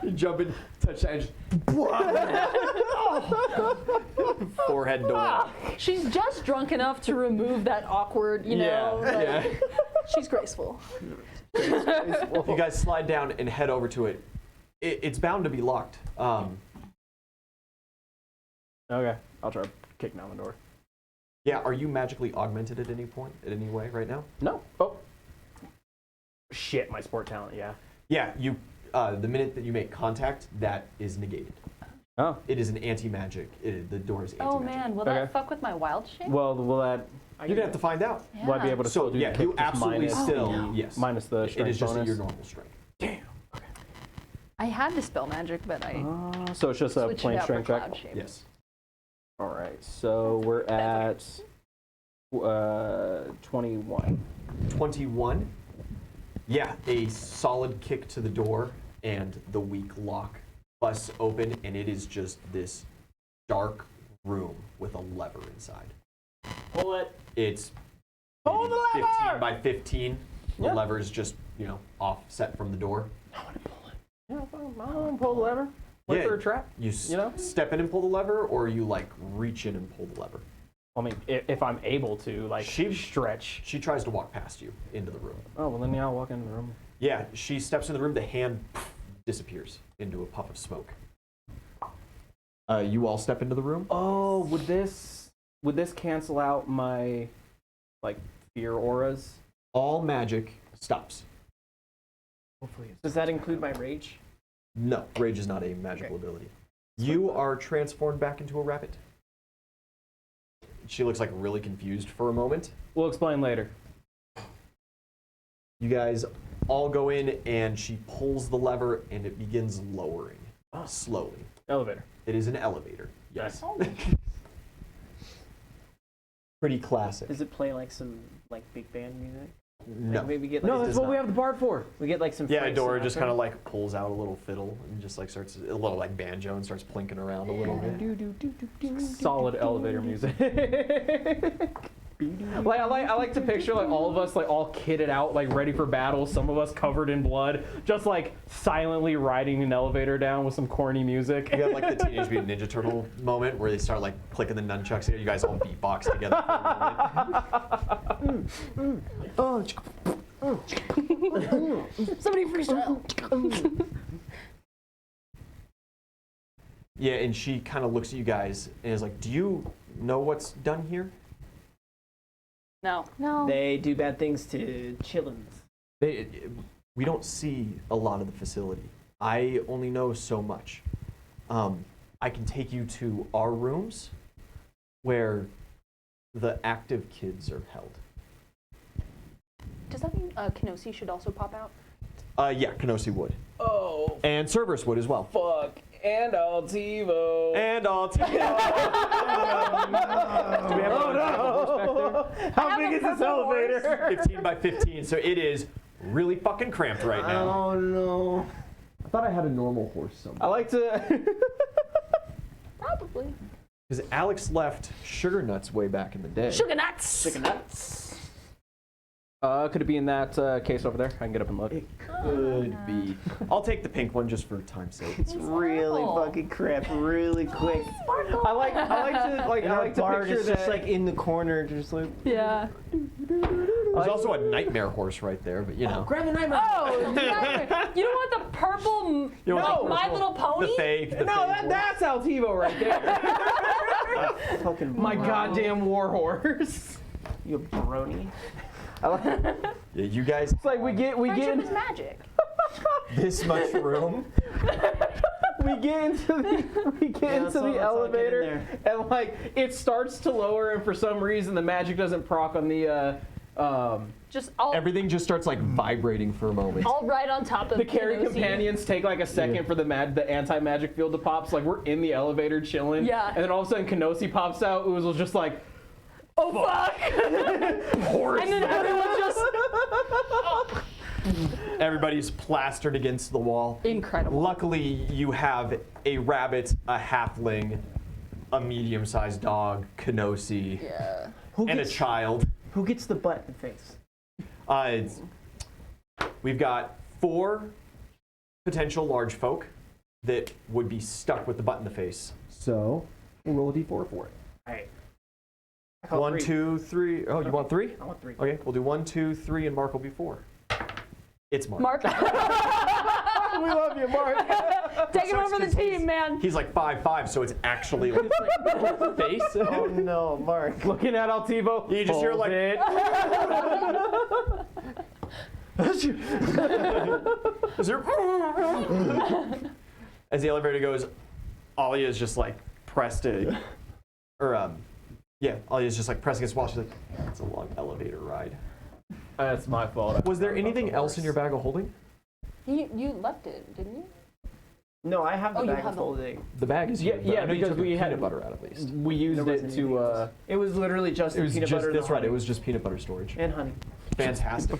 You jump in, touch the edge. Forehead to wall. She's just drunk enough to remove that awkward, you know. like, Yeah. She's graceful. You guys slide down and head over to it. It's bound to be locked. Okay, I'll try kicking down the door. Yeah, are you magically augmented at any point, at any way right now? No. Oh. Shit, my sport talent. Yeah. Yeah, you. The minute that you make contact, that is negated. Oh. It is an anti-magic. The door is anti-magic. Oh man, will Okay. that fuck with my wild shape? Well, will that? You're gonna have to find out. Will I be able to So still do yeah, the kick you just absolutely minus still the, yes. minus the strength It is just bonus? your normal strength. Damn. I had dispel magic, but I So it's just a switched plain it out for strength check. cloud shape. Yes. All right. So we're at 21. 21. Yeah, a solid kick to the door and the weak lock busts open, and it is just this dark room with a lever inside. Pull it. It's Pull the maybe lever! 15 by 15. The Yeah. lever is just, offset from the door. I want to pull it. Yeah, fine. I want to pull the lever. Wait Yeah. for a trap. You, You know? step in and pull the lever, or you reach in and pull the lever. I mean, if I'm able to, stretch. She tries to walk past you into the room. Oh, well, then yeah, I'll walk into the room. Yeah, she steps in the room. The hand disappears into a puff of smoke. You all step into the room. Oh, would this cancel out my, fear auras? All magic stops. Hopefully it's... Does that include my rage? No, rage is not a magical ability. You are transformed back into a rabbit. She looks really confused for a moment. We'll explain later. You guys all go in, and she pulls the lever, and it begins lowering slowly. Elevator. It is an elevator. Yes. Pretty classic. Does it play like some like big band music? No. Like maybe get like No, that's does what not. we have the bard for. we get like some. Yeah, Frank Dora just Sinatra? kind of like pulls out a little fiddle and just like starts a little like banjo and starts plinking around a little bit. Solid elevator music. Like I like to picture like all of us like all kitted out, like ready for battle. Some of us covered in blood, just like silently riding an elevator down with some corny music. You have like the Teenage Mutant Ninja Turtle moment where they start like clicking the nunchucks together. You guys all beatbox together for a moment. Somebody freestyle. Yeah, and she kind of looks at you guys and is like, "Do you know what's done here?" No. No. They do bad things to chillins. We don't see a lot of the facility. I only know so much. I can take you to our rooms where the active kids are held. Does that mean Kenosi should also pop out? Yeah, Kenosi would. Oh And Cerberus would as well. fuck! And Altivo. And I'll take Do we have Oh no! How big is this elevator? 15 by 15, so it is really fucking cramped right now. Oh no! I thought I had a normal horse somewhere. I like to. Probably. Because Alex left sugar nuts way back in the day. Sugar nuts. Chicken nuts. Could it be in that case over there? I can get up and look. Could be. I'll take the pink one just for time's sake. It's really Sparkle. fucking crap, really quick. I like to Bard picture is that. just like in the corner, just like. Yeah. There's also a nightmare horse right there, but you know. Grab the nightmare. Oh, nightmare. You don't want the purple, You like want the My purple- Little Pony? The fake. The No, fake that's Altivo right there. Fucking My bro. goddamn war horse. You brony. Yeah, you guys It's like we get Friendship is in, magic. this much room. we get into let's the all get in elevator and like it starts to lower and for some reason the magic doesn't proc on the Just all Everything just starts like vibrating for a moment. right on top of the carry Kenosi. companions take like a second Yeah. for the anti-magic field to pop. So like we're in the elevator chilling. Yeah. And then all of a sudden Kenosi pops out. It was just like, Oh fuck! horse. And then everyone just Everybody's plastered against the wall. incredible. Luckily, you have a rabbit, a halfling, a medium-sized dog, Kenosi, Yeah. Who and a gets, child. who gets the butt and face? We've got 4 potential large folk that would be stuck with the butt in the face. So we'll roll a d4 for it. Alright. 1, 2, 3. Oh, you want 3? I want 3. Okay, we'll do 1, 2, 3, and Mark will be 4. It's Mark. Mark, We love you, Mark. taking over the team, man. He's like 5'5", so it's actually like face. Oh no, Mark. Looking at Altivo. You just hear hold like- it. Is there- As the elevator goes, Alia is just like pressed to, or yeah, Alia is just like pressing against the wall. She's like, it's a long elevator ride. That's my fault. Was there anything else in your bag of holding? You left it, didn't you? No, I have the Oh, you bag have of the- holding. The bag is Yeah, here, but yeah, I know you because took the we had- peanut butter out at least. We used There it wasn't anything to. else. It was literally just It was peanut just butter. and that's right. It honey. was just peanut butter storage. And honey. Fantastic.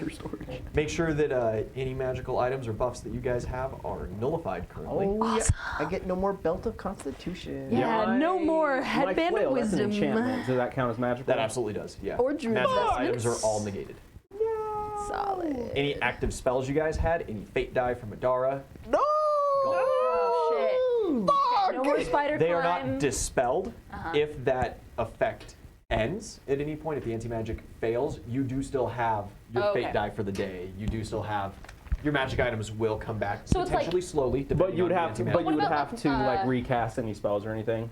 Make sure that any magical items or buffs that you guys have are nullified currently. Oh yeah. I get no more belt of constitution. Yeah, no more My headband of flail, that's an wisdom. enchantment. Does that count as magical? That absolutely does. Yeah. Or drew magical investments. items are all negated. Solid. Any active spells you guys had? Any fate die from Adara? No! Oh shit. No more spider They are climb. not dispelled. If that effect ends at any point, if the anti-magic fails, you do still have your Okay. fate die for the day. You do still have your magic items will come back So it's like- potentially slowly. But you would depending on have the to. anti-magic. But you What would about, have to like like, recast any spells or anything.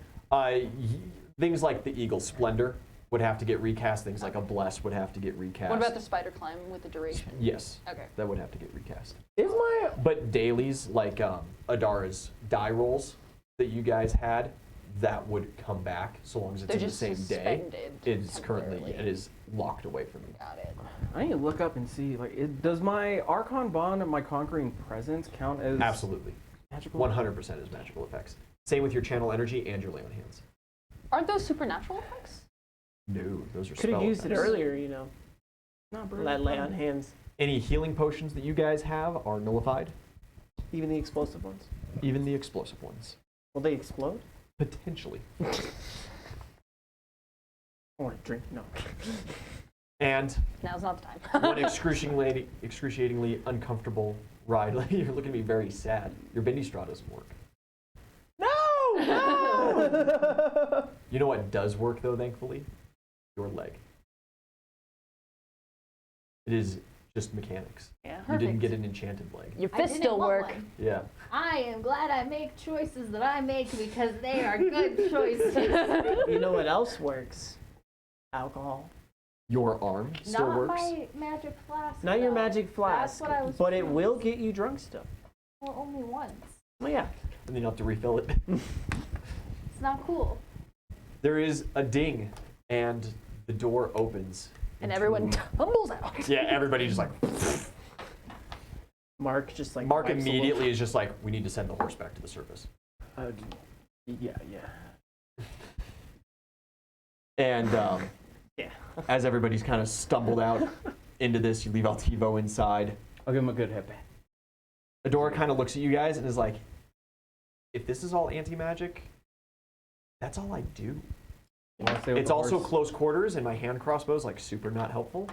Things like the Eagle Splendor would have to get recast. Things like a Bless would have to get recast. What about the spider climb with the duration? Yes, Okay. that would have to get recast. Is my But dailies like Adara's die rolls that you guys had, that would come back so long as it's They're in the just same day. suspended It's currently temporarily. it is locked away from you. Got it. I need to look up and see. Like, does my Archon Bond and my Conquering Presence count as Absolutely, magical? 100% is magical effects. Same with your channel energy and your lay on hands. Aren't those supernatural effects? No, those are Could have spell used it effects. earlier, you know. That lay on hands. Any healing potions that you guys have are nullified, Even the explosive ones. even the explosive ones. Will they explode? Potentially. I want to drink. No. And Now's not the time. one excruciatingly uncomfortable ride. You're looking at me very sad. Your bendy straw doesn't work. No! No! You know what does work, though, thankfully? Your leg. It is just mechanics. Yeah. You didn't get an enchanted leg. Your I fists didn't still want work. one. Yeah. I am glad I make choices that I make because they are good choices. You know what else works? Alcohol. Your arm still Not works. my magic flask. Not your though. magic flask, That's what I was but it curious. will get you drunk still. Well, only once. Well, yeah. And then you have to refill it. It's not cool. There is a ding, and the door opens. And into- everyone tumbles out. Yeah, everybody just like. Mark just like. Mark wipes the immediately is just like, we need to send the horse back to the surface. Yeah. And Yeah. as everybody's kind of stumbled out into this, you leave Altivo inside. I'll give him a good hit. Adora kind of looks at you guys and is like, if this is all anti-magic, that's all I do. You wanna stay with It's the also horse? close quarters, and my hand crossbow is like super not helpful.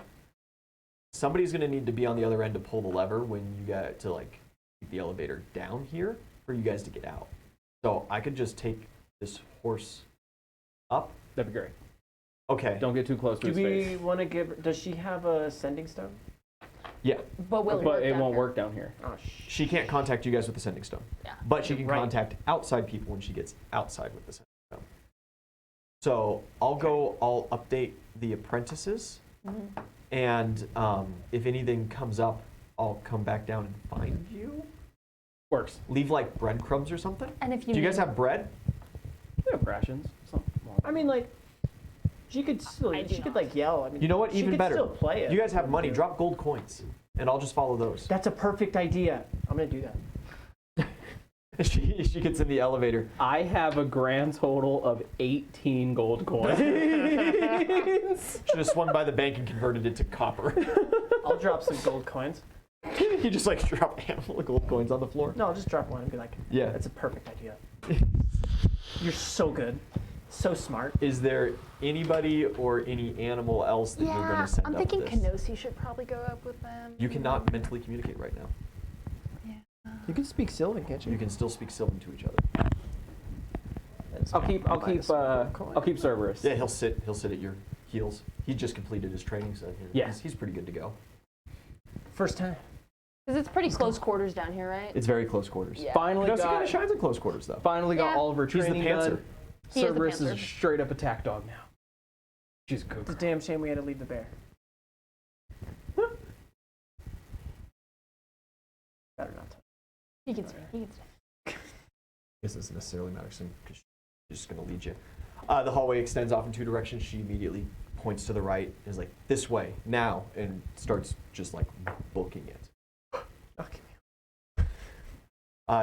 Somebody's going to need to be on the other end to pull the lever when you get to like keep the elevator down here for you guys to get out. So I could just take this horse up. That'd be great. Okay. Don't get too close to Do his we face. want to give? Does she have a sending stone? Yeah. But will But it down won't here. work down here. Oh, She can't contact you guys with the sending stone. Yeah. But she can Right. contact outside people when she gets outside with the sending stone. So I'll update the apprentices. Mhm. And if anything comes up, I'll come back down and find you. Works. Leave like breadcrumbs or something. And if you Do you guys need- have bread? We have rations. I mean, like, she could still. I do She could not. like yell. I mean, You know what? She Even could better. Still play it. You guys have money. Drop gold coins, and I'll just follow those. That's a perfect idea. I'm gonna do that. She gets in the elevator. I have a grand total of 18 gold coins. Should have swung by the bank and converted it to copper. I'll drop some gold coins. You just like drop a handful of gold coins on the floor. No, I'll just drop one and be like, Yeah. that's a perfect idea. You're so good. So smart. Is there anybody or any animal else that you're going Yeah, to send I'm up thinking this? Kenosi should probably go up with them. You cannot mentally communicate right now. You can speak Sylvan, can't You can still speak Sylvan to each other. I'll keep Cerberus. Yeah, he'll sit at your heels. He just completed his training, so Yeah. he's pretty good to go. First time. Because it's pretty close quarters down here, right? It's very close quarters. Yeah. Finally Knossi kind got of shines in close quarters, though. finally got Yeah. all of her He's the training pantser. done. He is the Cerberus is a pantser. straight up attack dog now. She's a It's a cougar. damn shame we had to leave the bear. Better not touch. He can stay. He can stay. This doesn't necessarily matter because she's just going to lead you. The hallway extends off in two directions. She immediately points to the right, is like, this way, now, and starts just like booking it. Okay.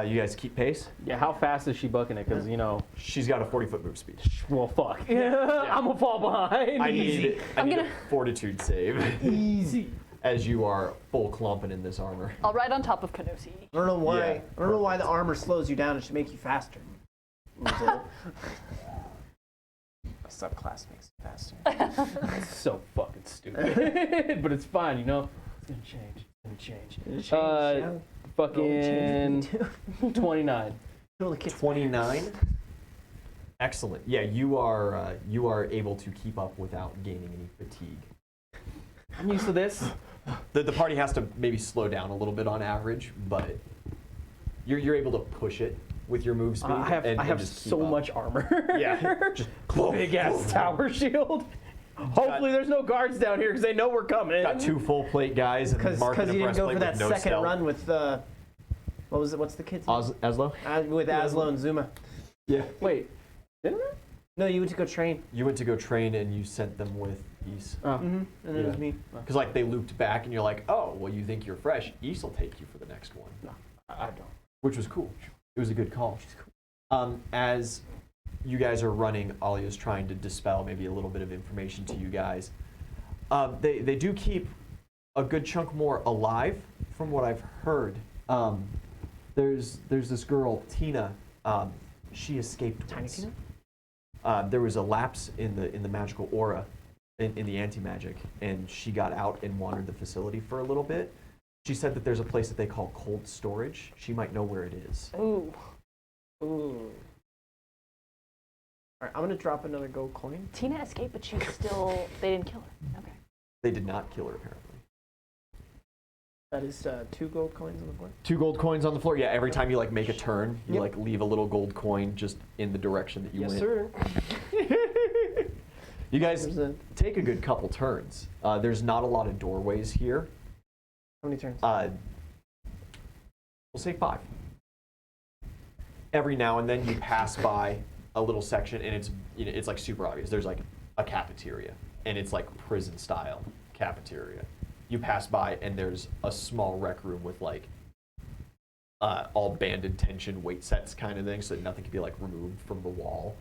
You guys keep pace. Yeah, how fast is she booking it? Because, you know, She's got a 40-foot move speed. well, fuck. I'm going to fall behind. I need I'm a gonna- fortitude save Easy. as you are full clumping in this armor. I'll ride on top of Kenosi. I don't know why. Yeah, I don't know why the armor slows you down. It should make you faster. A subclass makes you faster. It's so fucking stupid. But it's fine, you know? It's going to change. It's going to change. Fucking 29. 29. Excellent. Yeah, you are able to keep up without gaining any fatigue. I'm used to this. The party has to maybe slow down a little bit on average, but you're able to push it with your move speed. I have and just so keep up. much armor. Yeah, just Big ass tower shield. Hopefully there's no guards down here because they know we're coming. Got two full plate guys and Because Mark in a you didn't go breastplate for that with no second stealth. run with what was it? What's the kid's name? Aslo? With Aslo and Zuma. Yeah. Wait, didn't I? No, you went to go train. You went to go train and you sent them with Ys. Oh. Mm-hmm. And then it was Yeah. me. Because like they looped back and you're like, oh, well you think you're fresh. Ys will take you for the next one. I don't. Which was cool. It was a good call. As you guys are running, Alia's trying to dispel maybe a little bit of information to you guys. They do keep a good chunk more alive, from what I've heard. There's this girl, Tina. She escaped Tiny once. Tina? There was a lapse in the magical aura, in the anti-magic, and she got out and wandered the facility for a little bit. She said that there's a place that they call cold storage. She might know where it is. Ooh. Ooh. Alright, I'm gonna drop another gold coin. Tina escaped, but she's still. They didn't kill her. Okay. They did not kill her, apparently. That is 2 gold coins on the board. 2 gold coins on the floor. Yeah, every time you like make a turn, you Yep. like leave a little gold coin just in the direction that you Yes, went. sir. You guys There's a- take a good couple turns. There's not a lot of doorways here. How many turns? We'll say 5. Every now and then you pass by a little section, and it's like super obvious. There's like a cafeteria, and it's like prison style cafeteria. You pass by, and there's a small rec room with like all banded tension weight sets kind of thing, so that nothing can be like removed from the wall.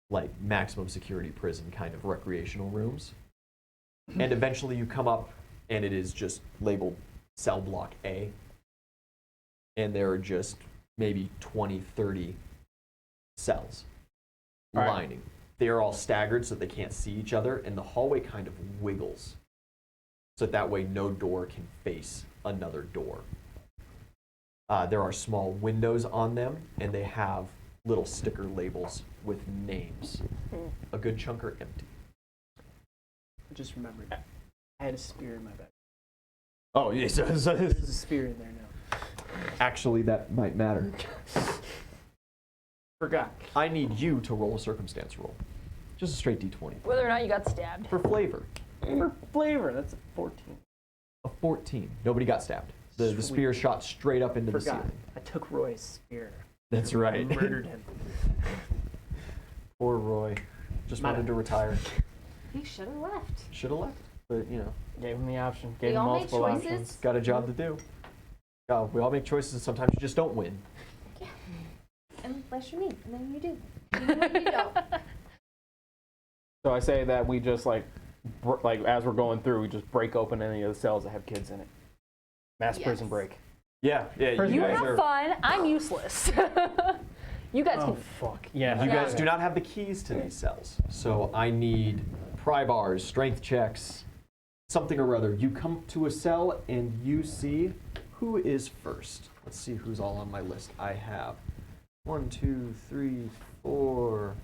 Like maximum security prison kind of recreational rooms. And eventually you come up, and it is just labeled cell block A. And there are just maybe 20, 30 cells All right. lining. They are all staggered so they can't see each other, and the hallway kind of wiggles. So that way no door can face another door. There are small windows on them, and they have little sticker labels with names. A good chunk are empty. I just remembered. I had a spear in my bag. Oh, yes. There's a spear in there now. Actually, that might matter. Forgot. I need you to roll a circumstance roll. Just a straight d20. Whether or not you got stabbed. For flavor. For flavor, that's a 14. A 14. Nobody got stabbed. The Sweet. spear shot straight up into the Forgot. ceiling. I took Roy's spear. That's I right. murdered him. Poor Roy. Just wanted to retire. He should have left. Should have left, but you know, Gave him the option. We Gave him all make multiple choices. options. got a job to do. We all make choices, and sometimes you just don't win. Unless you're me, and then you do. You do or you don't. So I say that we just like as we're going through, we just break open any of the cells that have kids in it. Mass prison Yes. break. Yeah, Prison You guys have are- fun. I'm useless. You guys Oh can. fuck. Yeah. You Yeah. guys do not have the keys to these cells, so I need pry bars, strength checks, something or other. You come to a cell and you see who is first. Let's see who's all on my list. I have 1, 2, 3, 4,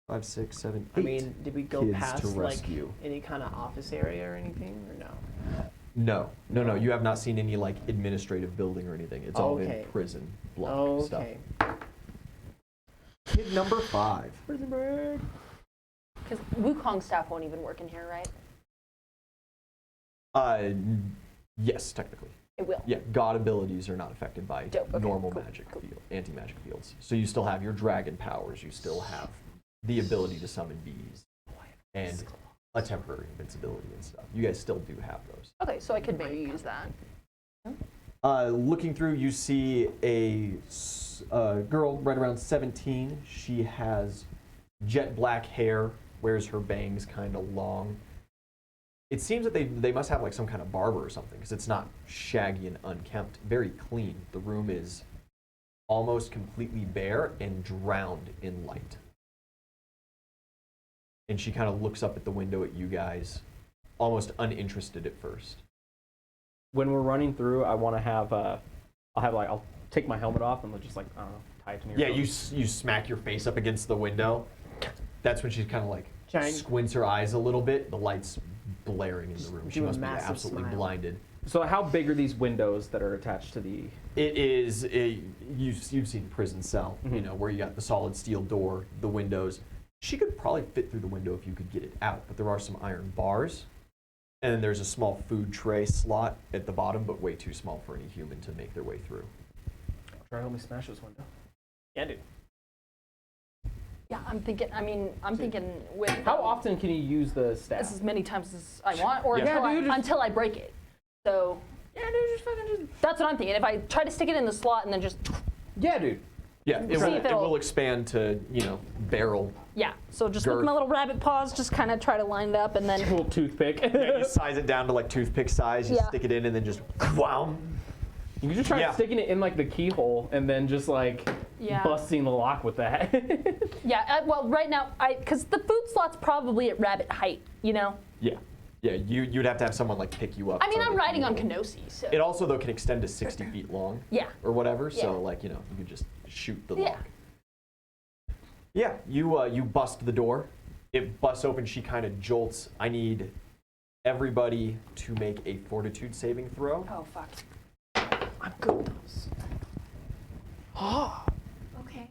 5, 6, 7, 8. I mean, did we go kids past to like rescue. any kind of office area or anything, or no? No. You have not seen any like administrative building or anything. It's all Okay. been prison block stuff. Okay. Kid number 5. Prison break. Because Wukong staff won't even work in here, right? Yes, technically. It will. Yeah, god abilities are not affected by Dope, okay, normal cool, magic cool. field, anti-magic fields. So you still have your dragon powers. You still have the ability to summon bees and a temporary invincibility and stuff. You guys still do have those. Okay, so I could maybe use that. Looking through, you see a girl right around 17. She has jet black hair, wears her bangs kind of long. It seems that they must have like some kind of barber or something, because it's not shaggy and unkempt. Very clean. The room is almost completely bare and drowned in light. And she kind of looks up at the window at you guys, almost uninterested at first. When we're running through, I want to have I'll take my helmet off and just like I don't know, tie it to your Yeah, phone. you smack your face up against the window. That's when she kind of like Giant- squints her eyes a little bit. The light's blaring in the room. She do a must be massive absolutely smile. blinded. So how big are these windows that are attached to the? It is you've seen prison cell, you know, where you got the solid steel door, the windows. She could probably fit through the window if you could get it out, but there are some iron bars. And then there's a small food tray slot at the bottom, but way too small for any human to make their way through. Try to help me smash this window. Yeah, dude. Yeah, I'm thinking. I mean, I'm thinking with. How often can you use the staff? As many times as I want, or Yeah. until, Yeah, dude, just- until I break it. So Yeah, dude, just fucking just. that's what I'm thinking. If I try to stick it in the slot and then just. Yeah, dude. Yeah, it See will, if it it'll- will expand to, barrel. Yeah. So just with Girth. my little rabbit paws, just kind of try to line it up, and then Little toothpick. You size it down to like toothpick size, you Yeah. stick it in, and then just wow. You can just try Yeah. sticking it in like the keyhole and then just like Yeah. busting the lock with that. yeah. Well, right now, because the food slot's probably at rabbit height, Yeah. Yeah, you'd have to have someone like pick you up. I mean, so I'm that riding you on will- Kenosi, so. It also though can extend to 60 feet long. Yeah. Or whatever. Yeah. So like you could just shoot the Yeah. lock. Yeah, you bust the door. It busts open. She kind of jolts. I need everybody to make a fortitude saving throw. Oh fuck. I'm good with those. Okay.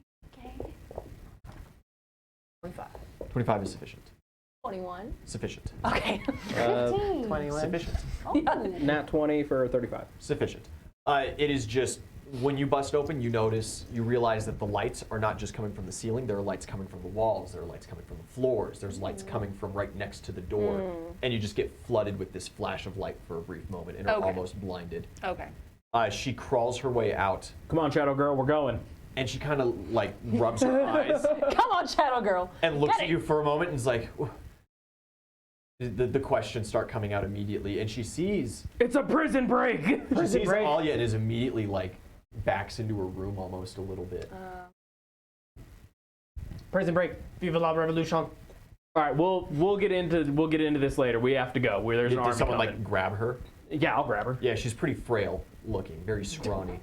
25. 25 is sufficient. 21. Sufficient. Okay. 21. Sufficient. Nat 20 for 35. Sufficient. It is just when you bust open, you realize that the lights are not just coming from the ceiling. There are lights coming from the walls. There are lights coming from the floors. There's lights coming from right next to the door, and you just get flooded with this flash of light for a brief moment, and are Okay. almost blinded. Okay. She crawls her way out, Come on, Shadow Girl, we're going. and she kind of like rubs her eyes Come on, Shadow Girl. and looks Get at it. you for a moment and is like. The questions start coming out immediately, and she sees It's a prison break! She sees Alia and is immediately like backs into her room almost a little bit. Prison break. Viva la revolution. All right, we'll get into this later. We have to go. There's an Did army someone coming. like grab her? Yeah, I'll grab her. Yeah, she's pretty frail looking, very scrawny.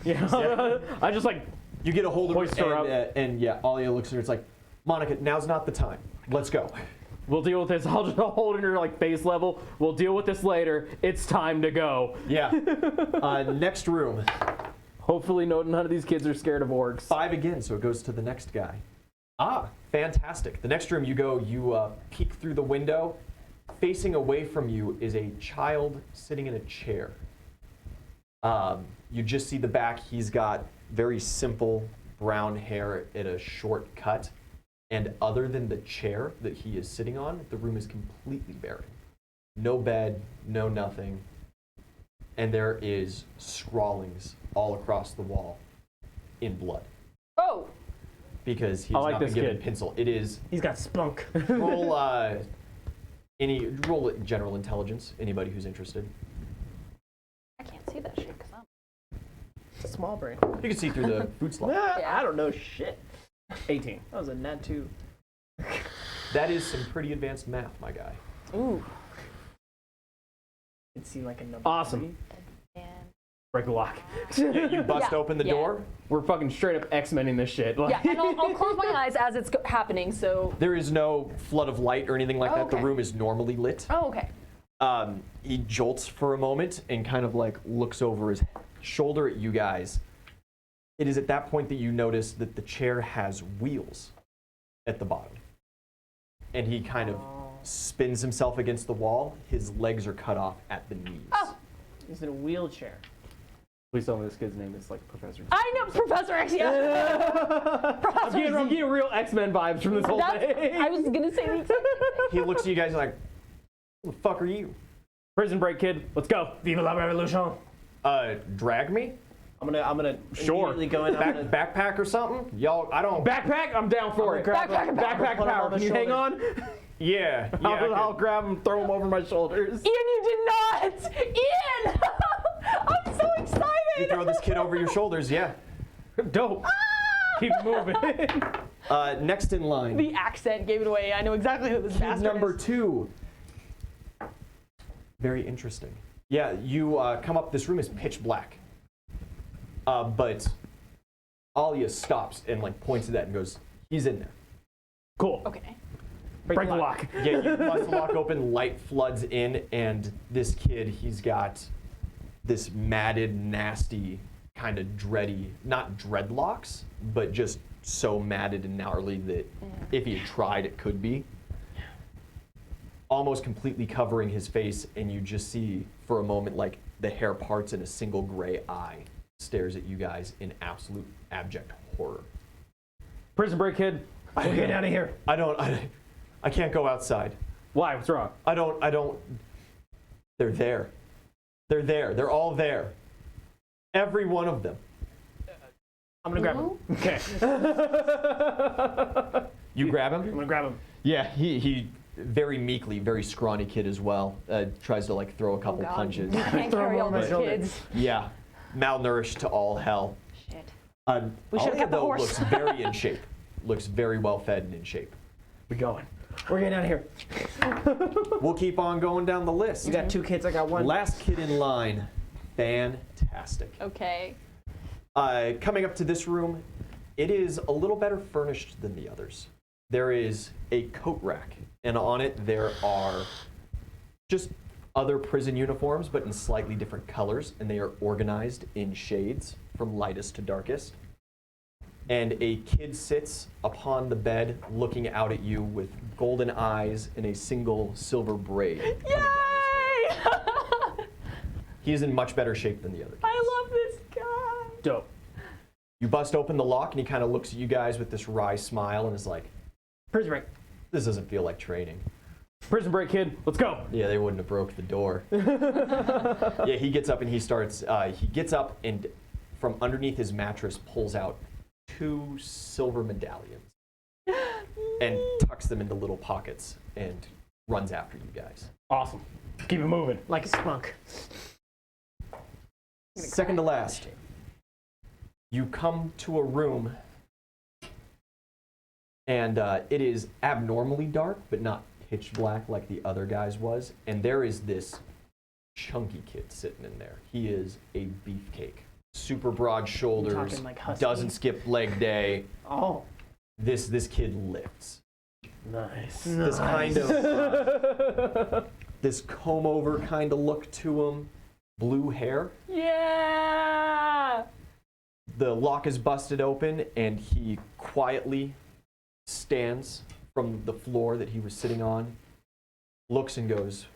Yeah. I just like You get a hold of Hoist her her, up. and yeah, Alia looks at her. It's like, Monica, now's not the time. Let's go. we'll deal with this. I'll just hold her like face level. We'll deal with this later. It's time to go. Yeah. Next room. Hopefully, none of these kids are scared of orcs. 5 again, so it goes to the next guy. Fantastic. The next room you go, you peek through the window. Facing away from you is a child sitting in a chair. You just see the back. He's got very simple brown hair at a short cut. And other than the chair that he is sitting on, the room is completely barren. No bed, no nothing. And there is scrawlings all across the wall in blood. Oh. Because he's I like not been this given kid. pencil. It is He's got spunk. roll roll general intelligence. Anybody who's interested. I can't see that shit because I'm. Small brain. You can see through the food slot. I don't know shit. 18. That was a nat 2. That is some pretty advanced math, my guy. Ooh. It seemed like a number. Awesome. Break the lock. You bust Yeah, open the yeah. door. We're fucking straight up X-Menning this shit. Like, Yeah, and I'll close my eyes as it's happening. So. There is no flood of light or anything like Oh, that. The okay. room is normally lit. Oh, okay. He jolts for a moment and kind of like looks over his shoulder at you guys. It is at that point that you notice that the chair has wheels at the bottom. And he kind of spins himself against the wall. His legs are cut off at the knees. Oh. He's in a wheelchair. please tell me this kid's name is like Professor. I know Professor X. Yeah. I'm getting real X-Men vibes from this whole thing. I was gonna say the exact same thing. He looks at you guys like, who the fuck are you? Prison break, kid. Let's go. Viva la revolution. Drag me? I'm gonna Sure. immediately go in. I'm gonna, Backpack or something? Y'all, I don't. Backpack, I'm down for I'm it. gonna grab Backpack, him, Backpack put him power. on the Can you hang shoulder. on? Yeah. I'll grab him, throw him over my shoulders. Ian, you did not. Ian, I'm so excited. You throw this kid over your shoulders, yeah. Dope. Keep moving. Next in line. The accent gave it away. I know exactly who this Kid bastard number is. 2. Very interesting. Yeah, you come up. This room is pitch black. But Alia stops and like points at that and goes, "He's in there." Cool. Okay. Break the lock. Yeah, you bust the lock open. Light floods in, and this kid, he's got this matted, nasty, kind of dready, not dreadlocks, but just so matted and gnarly that if he had tried, it could be. Almost completely covering his face, and you just see for a moment like the hair parts and a single gray eye stares at you guys in absolute abject horror. Prison break, kid. Get out of here. I can't go outside. Why? What's wrong? I don't. They're there. They're there. They're all there. Every one of them. I'm gonna grab him. Ooh. Okay. You grab I'm him? gonna grab him. Yeah, he very meekly, very scrawny kid as well, tries to like throw a couple God. punches. I can't Throw him carry all over my those shoulder. kids. Yeah, malnourished to all hell. Shit. We should've Alia, kept the though, horse. looks very in shape. Looks very well fed and in shape. We going. We're getting out of here. We'll keep on going down the list. You got 2 kids, I got 1. Last kid in line. Fantastic. Okay. Coming up to this room, it is a little better furnished than the others. There is a coat rack, and on it there are just other prison uniforms, but in slightly different colors, and they are organized in shades from lightest to darkest. And a kid sits upon the bed looking out at you with golden eyes and a single silver braid coming down his hair. Yay! He is in much better shape than the other kids. I love this guy. Dope. You bust open the lock, and he kind of looks at you guys with this wry smile and is like, Prison break. this doesn't feel like training. Prison break, kid. Let's go. Yeah, they wouldn't have broke the door. Yeah, he gets up and and from underneath his mattress pulls out 2 silver medallions and tucks them into little pockets and runs after you guys. Awesome. Keep it moving. Like a skunk. Second to last, you come to a room and it is abnormally dark, but not pitch black like the other guys was. And there is this chunky kid sitting in there. He is a beefcake. Super broad shoulders, talking like husky? doesn't skip leg day. Oh. This kid lifts. Nice. This kind of this comb over kind of look to him. Blue hair. Yeah. The lock is busted open, and he quietly stands from the floor that he was sitting on, looks and goes,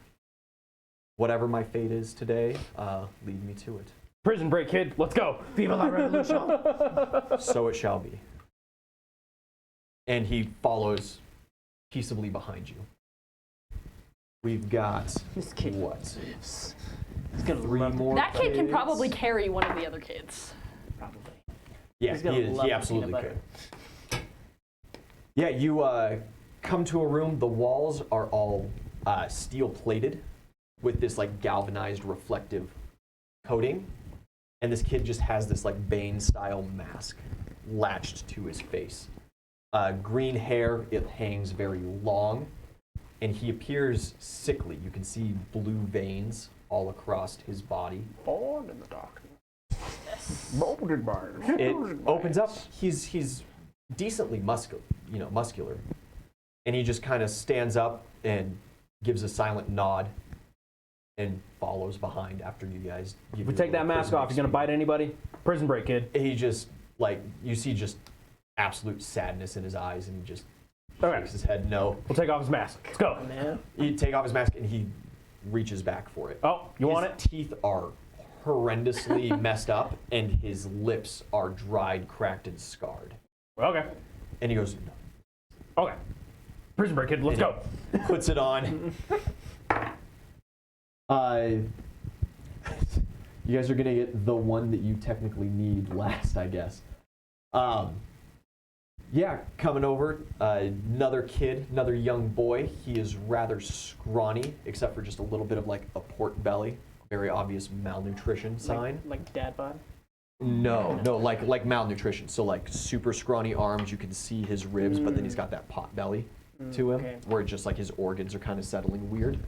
"Whatever my fate is today, lead me to it. Prison break, kid. Let's go. Viva la revolution. So it shall be." And he follows peaceably behind you. We've got This kid what? lives. He's gonna 3 love more. That kid can kids? probably carry one of the other kids. Probably. Yeah, He's gonna he is. love He the absolutely peanut could. Yeah, you come to a room. The walls are all steel plated with this like galvanized reflective coating, and this kid just has this like Bane style mask latched to his face. Green hair, it hangs very long, and he appears sickly. You can see blue veins all across his body. Born in the darkness. Molded bars. It opens up. He's decently muscular, and he just kind of stands up and gives a silent nod and follows behind after you guys. If we take that mask off, you gonna bite anybody? Prison break, kid. He just you see just absolute sadness in his eyes, and he just Okay. shakes his head no. We'll take off his mask. Let's go. Man. You take off his mask, and he reaches back for it. Oh, you want it? His teeth are horrendously messed up, and his lips are dried, cracked, and scarred. Okay. And he goes, Okay. Prison break, kid. Let's go. puts it on. You guys are gonna get the one that you technically need last, I guess. Yeah, coming over, another kid, another young boy. He is rather scrawny, except for just a little bit of like a pork belly. Very obvious malnutrition sign. Like dad bod. No, like malnutrition. So like super scrawny arms, you can see his ribs, but then he's got that pot belly to him, okay. where just like his organs are kind of settling weird.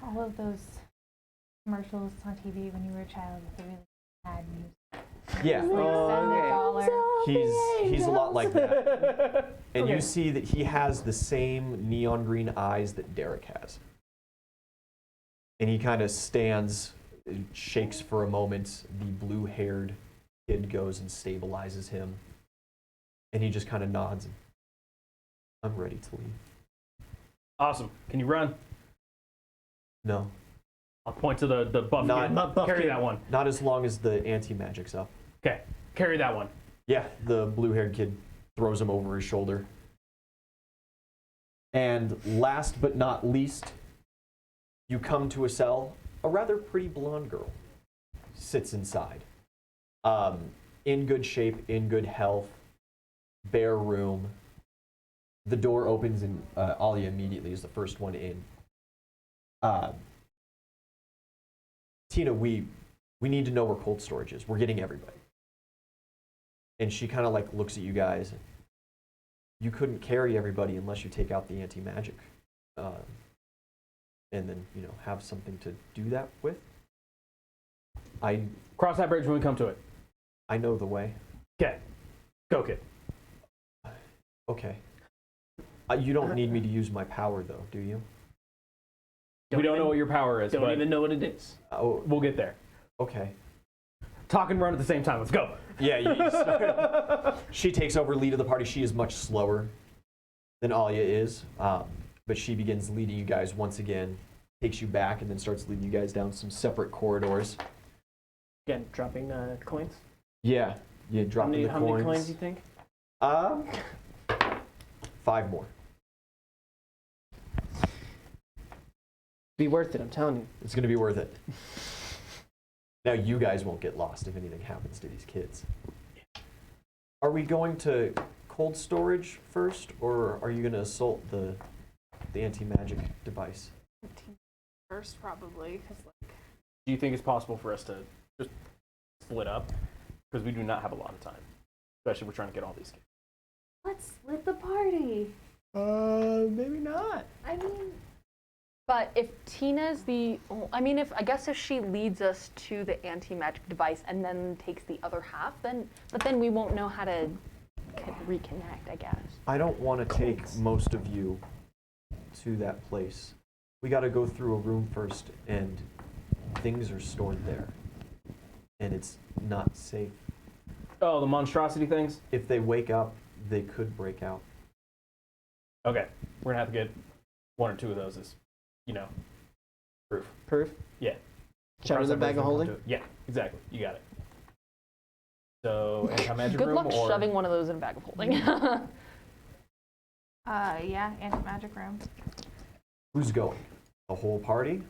All of those commercials on TV when you were a child with the really bad music. Yeah, Like $7. he's a lot like that. And Okay. you see that he has the same neon green eyes that Derek has. And he kind of stands, shakes for a moment. The blue-haired kid goes and stabilizes him. And he just kind of nods. I'm ready to leave. Awesome. Can you run? No, I'll point to the buff Not- kid. Not buff Carry kid. that one. not as long as the anti-magic's up. Okay. Carry that one. Yeah, the blue-haired kid throws him over his shoulder. And last but not least, you come to a cell. A rather pretty blonde girl sits inside. in good shape, in good health, bare room. The door opens and Alia immediately is the first one in. Tina, we need to know where cold storage is. We're getting everybody. And she kind of like looks at you guys. You couldn't carry everybody unless you take out the anti-magic. And then, have something to do that with. Cross that bridge when we come to it. I know the way. Okay. Go, kid. Okay. You don't need me to use my power, though, do you? We don't know what your power is, Don't but even know what it is. Oh, we'll get there. okay. Talk and run at the same time. Let's go. Yeah, you start. She takes over lead of the party. She is much slower than Alia is, but she begins leading you guys once again, takes you back, and then starts leading you guys down some separate corridors. Again, dropping coins. Yeah, dropping the coins. How many coins do you think? 5 more. Be worth it, I'm telling you. It's going to be worth it. Now you guys won't get lost if anything happens to these kids. Are we going to cold storage first, or are you going to assault the anti-magic device? First, probably, because Do you think it's possible for us to just split up? Because we do not have a lot of time. Especially if we're trying to get all these kids. Let's split the party. Maybe not. I mean, But if Tina's I guess if she leads us to the anti-magic device and then takes the other half, then we won't know how to reconnect, I guess. I don't want to take most of you to that place. We got to go through a room first, and things are stored there. And it's not safe. Oh, the monstrosity things? If they wake up, they could break out. Okay. We're going to have to get 1 or 2 of those as, proof. Proof? Yeah. Shove it in the bag of holding? Yeah, exactly. You got it. So, anti-magic Good room luck or... shoving one of those in a bag of holding. yeah, anti-magic room. Who's going? The whole party?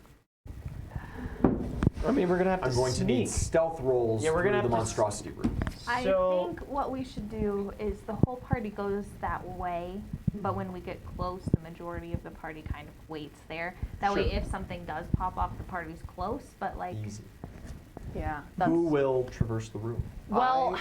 I mean, we're gonna have to I'm going to need sneak. stealth rolls Yeah, we're through gonna the have to monstrosity room. I So- think what we should do is the whole party goes that way, but when we get close, the majority of the party kind of waits there. That way, Sure. if something does pop off, the party's close, but like, Easy. Yeah. Who will traverse the room? Well,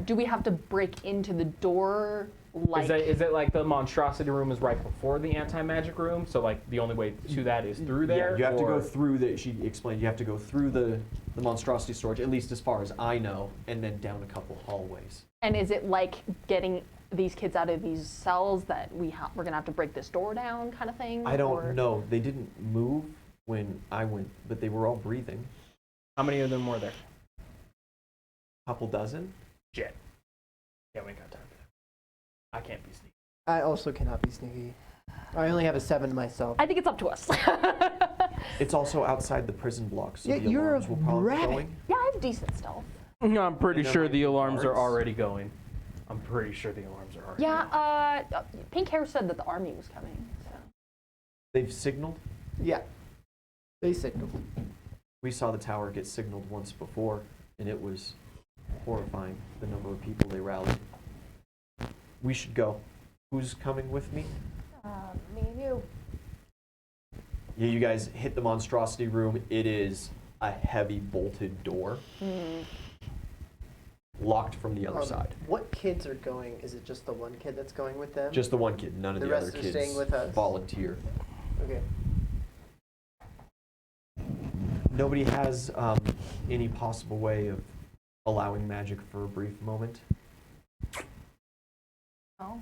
do we have to break into the door? Is it like the monstrosity room is right before the anti-magic room? So like the only way to that is through there? Yeah, you have to go or- through the, she explained, you have to go through the monstrosity storage, at least as far as I know, and then down a couple hallways. And is it like getting these kids out of these cells that we're gonna have to break this door down kind of thing? I don't or- know. They didn't move when I went, but they were all breathing. How many of them were there? Couple dozen? Shit. Yeah, we ain't got time for that. I can't be sneaky. I also cannot be sneaky. I only have a 7 myself. I think it's up to us. It's also outside the prison block, so Yeah, the you're alarms a will probably rabbit. be going. Yeah, I have decent stealth. No, I'm pretty And there sure might the be alarms are guards. already going. I'm pretty sure the alarms are already Yeah, going. Pink Hair said that the army was coming. So. They've signaled. Yeah. They signaled. We saw the tower get signaled once before, and it was horrifying, the number of people they rallied. We should go. Who's coming with me? me and you. Yeah, you guys hit the monstrosity room. It is a heavy bolted door, locked from the other side. What kids are going? Is it just the one kid that's going with them? Just the one kid. None of The the other rest are kids staying with us? volunteer. Okay. Nobody has any possible way of allowing magic for a brief moment. Oh.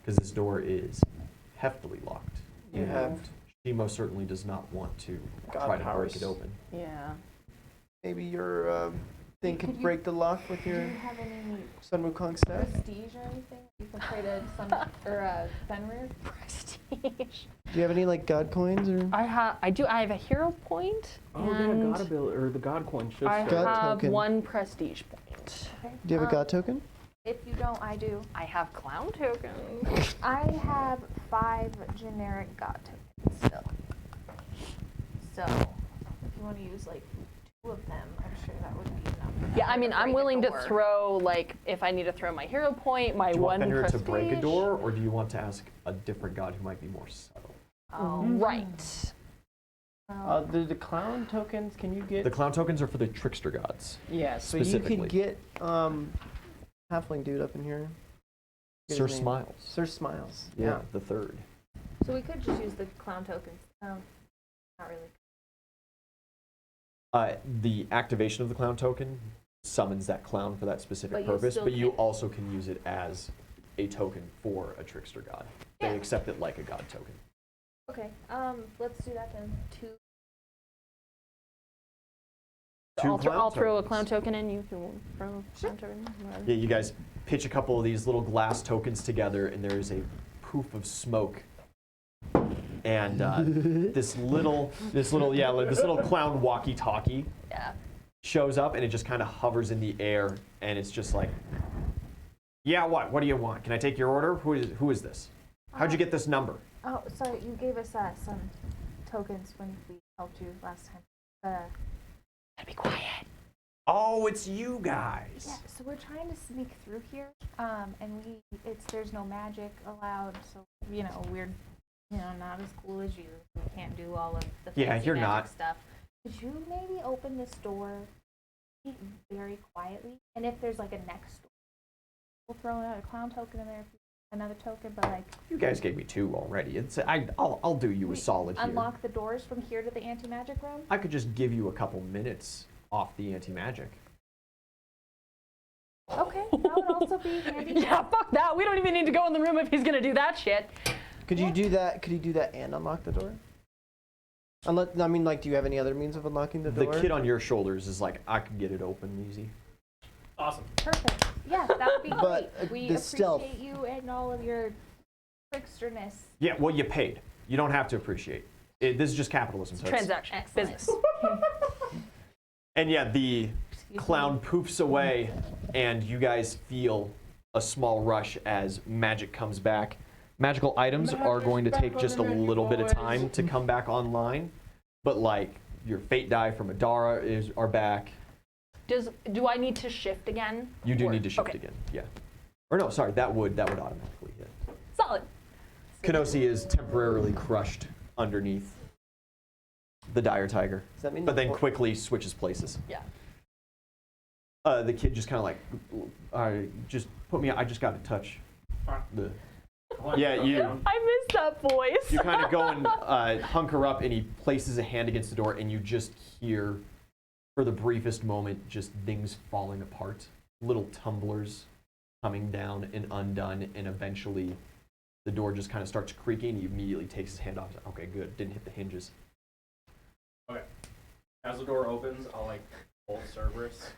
Because this door is heftily locked. You and have She most certainly does not want to God try to powers. break it open. Yeah. maybe your thing Could could you- break the lock with Do your you have any Sun Wukong staff. prestige or anything? You can trade a Fenrir? Prestige. Do you have any like God coins or? I have a hero point. Oh, and yeah, God ability, or the God coin should I stay. God have token. 1 prestige point. Okay. Do you have a God token? If you don't, I do. I have clown token. I have 5 generic God tokens still. So, if you want to use like two of them, I'm sure that would be enough. Yeah, I mean, I'm break a willing to door. throw, like, if I need to throw my hero point, my Do you want one Fenrir to prestige. break a door, or do you want to ask a different god who might be more subtle? Oh. Right. The clown tokens, can you get? The clown tokens are for the trickster gods. Yeah, so you specifically. could get halfling dude up in here. Get Sir his name. Smiles. Sir Smiles. Yeah, the third. So we could just use the clown tokens. Not really. The activation of the clown token summons that clown for that specific But you purpose, still but you can't- also can use it as a token for a trickster god. They Yeah. accept it like a god token. Okay. Let's do that then. Two. Two I'll clown throw a tokens. clown token in, you can throw a clown token, whatever. Yeah, you guys pitch a couple of these little glass tokens together, and there is a poof of smoke. And this little clown walkie-talkie Yeah. shows up, and it just kind of hovers in the air, and it's just like, yeah, what? What do you want? Can I take your order? Who is this? How'd you get this number? Oh, sorry. You gave us some tokens when we helped you last time. Gotta be quiet. Oh, it's you guys. Yeah. So we're trying to sneak through here, and there's no magic allowed. So we're not as cool as you. We can't do all of the Yeah, fancy you're magic not. stuff. Could you maybe open this door very quietly? And if there's like a next door, we'll throw another clown token in there, another token, but like You guys gave me two already. I'll do you a solid here. unlock the doors from here to the anti-magic room. I could just give you a couple minutes off the anti-magic. Okay, that would also be handy. Yeah, fuck that. We don't even need to go in the room if he's gonna do that shit. Could you do that? Could you do that and unlock the door? Unless, I mean, like, do you have any other means of unlocking the The door? kid on your shoulders is like, I can get it open easy. Awesome. Perfect. Yeah, that would be But, great. We the appreciate stealth. you and all of your tricksterness. Yeah, well, you paid. You don't have to appreciate. This is just capitalism. So it's- Transaction. Excellent. Business. And yeah, the Excuse clown me. poofs away, and you guys feel a small rush as magic comes back. Magical items are going to take just a little bit of time to come back online, but like your fate die from Adara are back. Do I need to shift again? You do Or- need to shift okay. again. Yeah. Or no, sorry, that would automatically hit. Solid. Kenosi is temporarily crushed underneath the dire tiger, Does that mean but the then por- quickly switches places. Yeah. The kid just kind of like, just put me. I just got to touch the. Yeah, you. I missed that voice. You kind of go and hunker up, and he places a hand against the door, and you just hear, for the briefest moment, just things falling apart, little tumblers coming down and undone, and eventually the door just kind of starts creaking. He immediately takes his hand off. He's like, okay, good, didn't hit the hinges. Okay. As the door opens, I'll like pull Cerberus.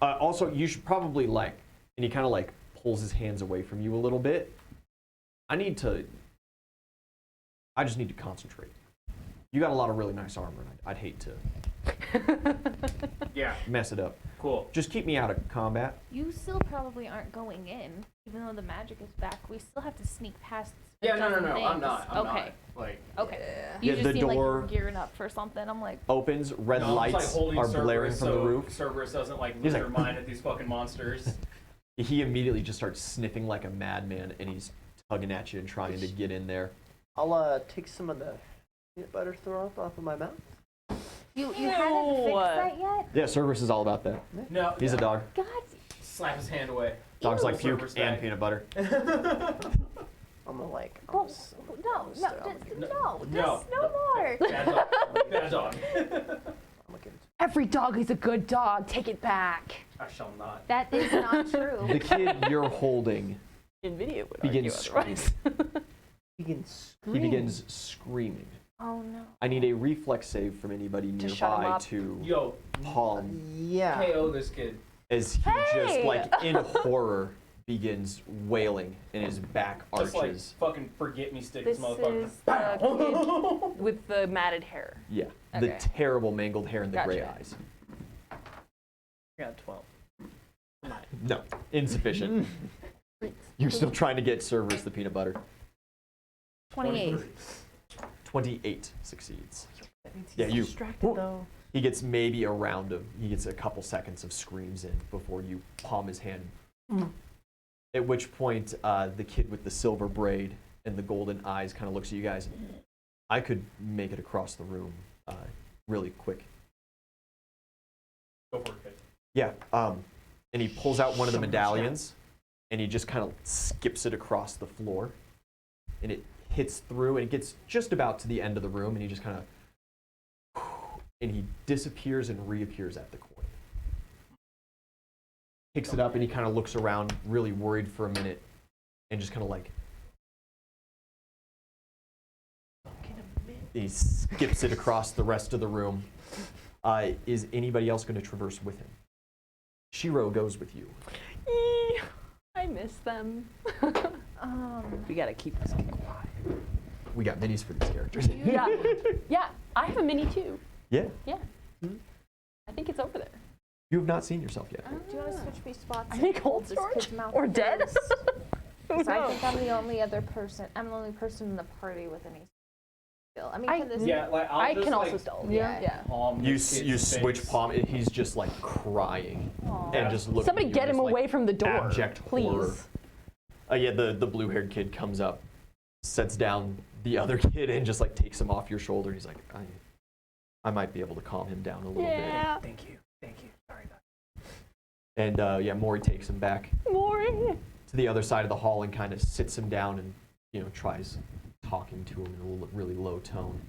Also, you should probably and he kind of pulls his hands away from you a little bit. I just need to concentrate. You got a lot of really nice armor, and I'd hate to Yeah. mess it up. Cool. Just keep me out of combat. You still probably aren't going in, even though the magic is back. We still have to sneak past. a Yeah. No. dozen I'm things. not. I'm okay. not. Like. Okay. Yeah, You the just seem like door- you're gearing up for something. I'm like, Opens, red No, I'm just, lights holding are Cerberus blaring from the so roof. Cerberus doesn't He's lose like- their mind at these fucking monsters. He immediately just starts sniffing like a madman, and he's tugging at you and trying to get in there. I'll take some of the peanut butter syrup off of my mouth. you haven't fixed that yet? Yeah, Cerberus is all about that. No. He's a dog. God. Slap his hand away. Dogs Ew. like puke Cerberus and bag. peanut butter. I'm gonna like. No, no, no more. Bad dog. Bad dog. I'm gonna give it Every dog is a good dog. Take it back. I shall not. That is not true. The kid you're holding NVIDIA would begins argue otherwise. He begins screaming. Oh no. I need a reflex save from anybody To shut him nearby up. to Yo, palm Yeah. KO this kid. as he just Hey! in horror begins wailing and his back Just like arches. fucking forget me stick This this motherfucker. is the kid with the matted hair. Yeah, the Okay. terrible mangled hair and the gray Gotcha. eyes. I got 12. No, insufficient. You're still trying to get Cerberus the peanut butter. 28. 28 succeeds. That means he's Yeah, you- distracted though. He gets maybe a round of, he gets a couple seconds of screams in before you palm his hand. At which point, the kid with the silver braid and the golden eyes kind of looks at you guys. I could make it across the room really quick. Go for it, kid. Yeah, and he pulls out one of the medallions, and he just kind of skips it across the floor, and it hits through, and it gets just about to the end of the room, and he just kind of, and he disappears and reappears at the coin. Picks it up, and he kind of looks around, really worried for a minute, and just kind of like, he skips it across the rest of the room. Is anybody else going to traverse with him? Shiro goes with you. I miss them. We gotta keep this kid quiet. We got minis for these characters. Yeah. Yeah, I have a mini too. Yeah. Yeah. I think it's over there. You have not seen yourself yet. Do you want to switch me spots? I and think hold cold this storage kid's mouth or dead. first? Who 'Cause I knows? think I'm the only other person. I'm the only person in the party with any skill. I mean, I- can this? Yeah, like I'll I just, can like, also stealth. Yeah. Yeah. palm You this kid's you switch face. palm. He's just like crying Aw. and just looking. Somebody at you get in him this, away like, from the door, abject please. horror. Yeah, the blue-haired kid comes up, sets down the other kid, and just like takes him off your shoulder. He's like, I might be able to calm him down a little bit. Yeah. Thank you. Sorry about And yeah, Maury takes him back More. to the other side of the hall and kind of sits him down and tries talking to him in a really low tone.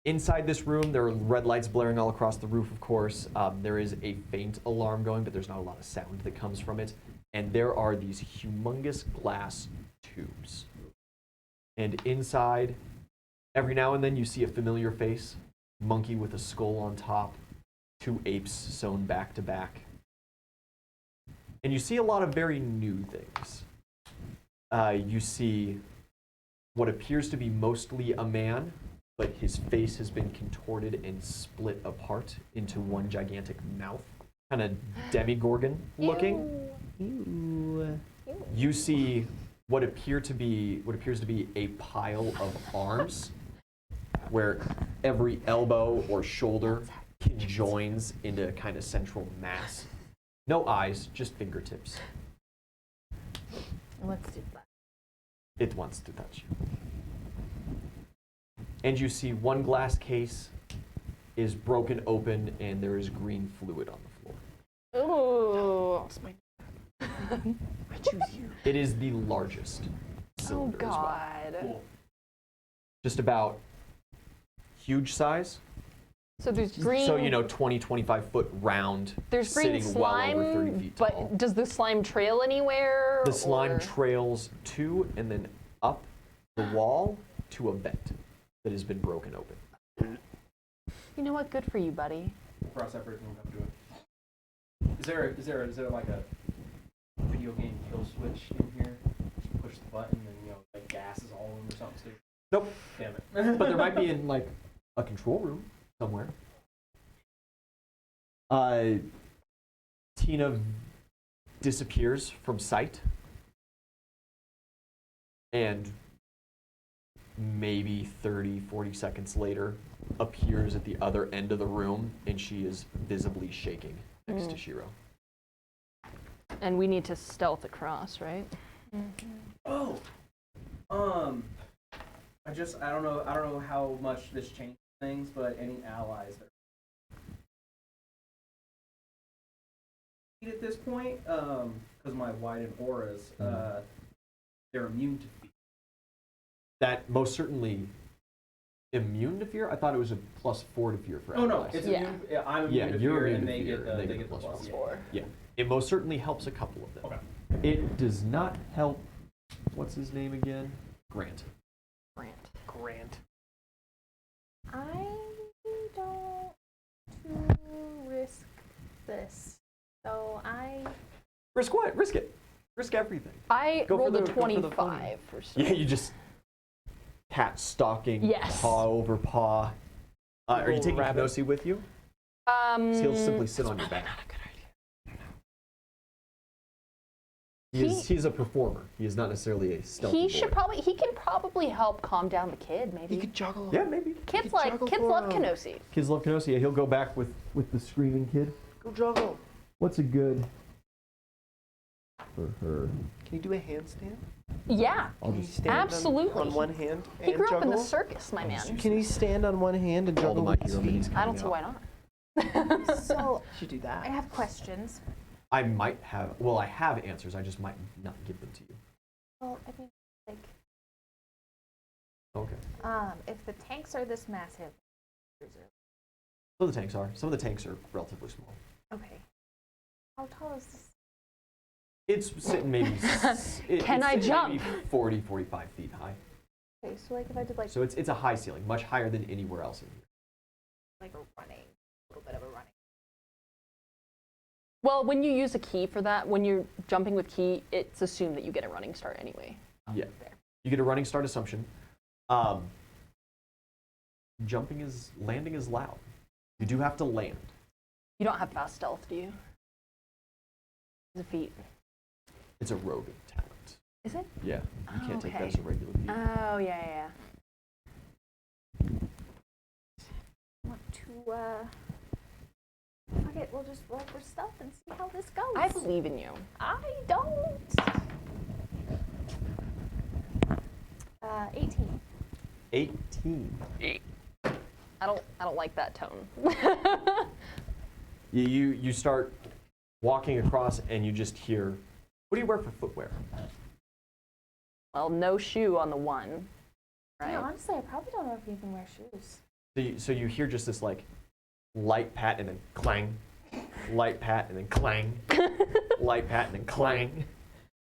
Inside this room, there are red lights blaring all across the roof, of course. There is a faint alarm going, but there's not a lot of sound that comes from it. And there are these humongous glass tubes. And inside, every now and then you see a familiar face, monkey with a skull on top, 2 apes sewn back to back. And you see a lot of very new things. You see what appears to be mostly a man, but his face has been contorted and split apart into one gigantic mouth, kind of demigorgon looking. Ew. You see what appears to be a pile of arms, where every elbow or shoulder conjoins into a kind of central mass. No eyes, just fingertips. Let's do that. It wants to touch you. And you see one glass case is broken open and there is green fluid on the floor. Ooh. I choose you. It is the largest Oh cylinder as well. God. Cool. Just about huge size. So there's green. So, 20, 25 foot round, there's green sitting slime, well over 30 feet but tall. does the slime trail anywhere? The slime or- trails to and then up the wall to a vent that has been broken open. You know what? Good for you, buddy. Cross effort and come to it. Is there like a video game kill switch in here? Just push the button and like gas is all over or something stupid. Nope. Damn it. But there might be in like a control room somewhere. Tina disappears from sight. And maybe 30, 40 seconds later appears at the other end of the room, and she is visibly shaking next to Shiro. And we need to stealth across, right? Oh. I don't know how much this changes things, but any allies that are at this point, because my widened auras, they're immune to fear. That most certainly immune to fear? I thought it was a +4 to fear for Oh no, allies. it's Yeah. immune. Yeah, I'm immune Yeah, to you're fear, immune and to they fear, get the and they they get get the +4. +4. Yeah, it most certainly helps a couple of them. Okay. It does not help, what's his name again? Grant. Grant. I don't want to risk this. So Risk what? Risk it. Risk everything. I Go for rolled the- a go for the 25 for stealth. Yeah, you just cat stalking, Yes. paw over paw. Are you Little taking rabbit. Kenosi with you? So He'll simply sit on your back. He's a performer. He is not necessarily a stealthy boy. He can probably help calm down the kid, maybe. He could juggle. Yeah, maybe. Kids juggle love for him. Kenosi. Kids love Kenosi. He'll go back with the screaming kid. Go juggle. What's a good for her? Can you do a handstand? Yeah, I'll Can you just stand absolutely. on one hand and he grew juggle? up in the circus, my man. Can he stand on one hand and all the juggle My with his Hero minis feet? I don't coming see out. why not. So Should do I that. have questions. I might have. Well, I have answers. I just might not give them to you. Well, I mean, like, Okay. if the tanks are this massive, So the tanks are. Some of the tanks are relatively small. okay. How tall is this? It's sitting maybe. Can I jump? Maybe 40, 45 feet high. Okay, so like if I did like So it's a high ceiling, much higher than anywhere else in here. like a running, a little bit of a running. Well, when you use a key for that, when you're jumping with key, it's assumed that you get a running start anyway. Yeah. You get a running start assumption. Landing is loud. You do have to land. You don't have fast stealth, do you? The feet. It's a rogue talent. Is it? Yeah. You can't take that Okay. as a regular feat. Oh, yeah. I want to fuck it, we'll just roll for stealth and see how this goes. I believe in you. I don't. 18. 18. I don't like that tone. You start walking across and you just hear, what do you wear for footwear? Well, no shoe on the one, right? Yeah, honestly, I probably don't know if you can wear shoes. So you hear just this like light pat and then clang, light pat and then clang, light pat and then clang.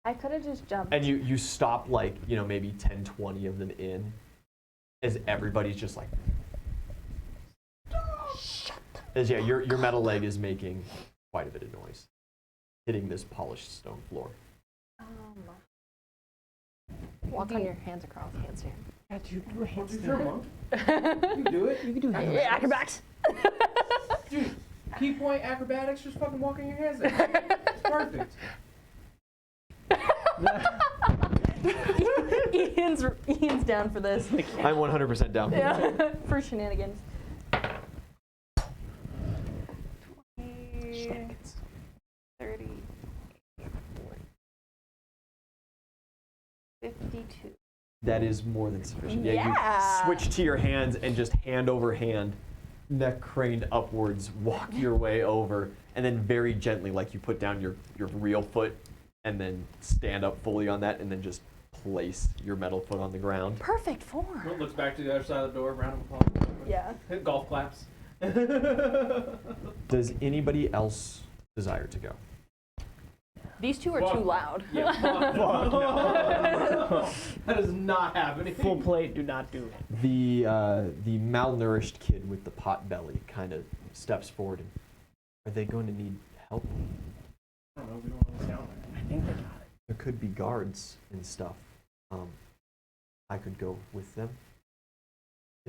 I could have just jumped. And you stop like, maybe 10, 20 of them in as everybody's just like, as your metal leg is making quite a bit of noise, hitting this polished stone floor. Walk on your hands across handstand. Yeah, do a handstand. Sure, monk. You do it. You can do handstand. Yeah, acrobatics. Dude, key point acrobatics, just fucking walking your hands there. It's perfect. Ian's down for this. I'm 100% down for that. Yeah, for shenanigans. 20, 30, 40, 52. That is more than sufficient. Yeah. You switch to your hands and just hand over hand, neck craned upwards, walk your way over, and then very gently, like you put down your real foot and then stand up fully on that and then just place your metal foot on the ground. Perfect form. Looks back to the other side of the door, round of applause. Yeah. Golf claps. Does anybody else desire to go? These two are too loud. Yeah. Fuck no. That is not happening. Full plate, do not do it. The malnourished kid with the pot belly kind of steps forward. And, are they going to need help? I don't know. We don't want to sound I think they got it. There could be guards and stuff. I could go with them.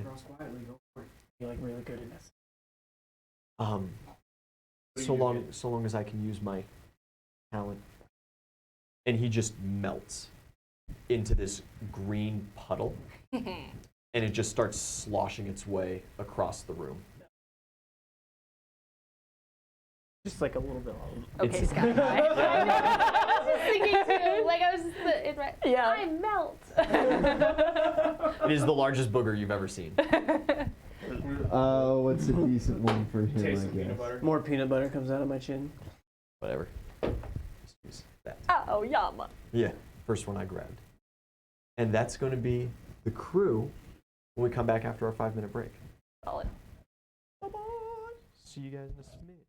Cross quietly. Go for it. You're like really good at this. So long as I can use my talent. And he just melts into this green puddle, and it just starts sloshing its way across the room. Just like a little bit. Okay, It's- Sky High. I was just thinking too. Like I was just in my. Yeah. I melt. It is the largest booger you've ever seen. What's a decent one for him, Taste I of peanut guess? butter. More peanut butter comes out of my chin. Whatever. Just use that. Oh, yum. Yeah, first one I grabbed. And that's going to be the crew when we come back after our 5-minute break. Solid. Bye-bye. See you guys in a minute.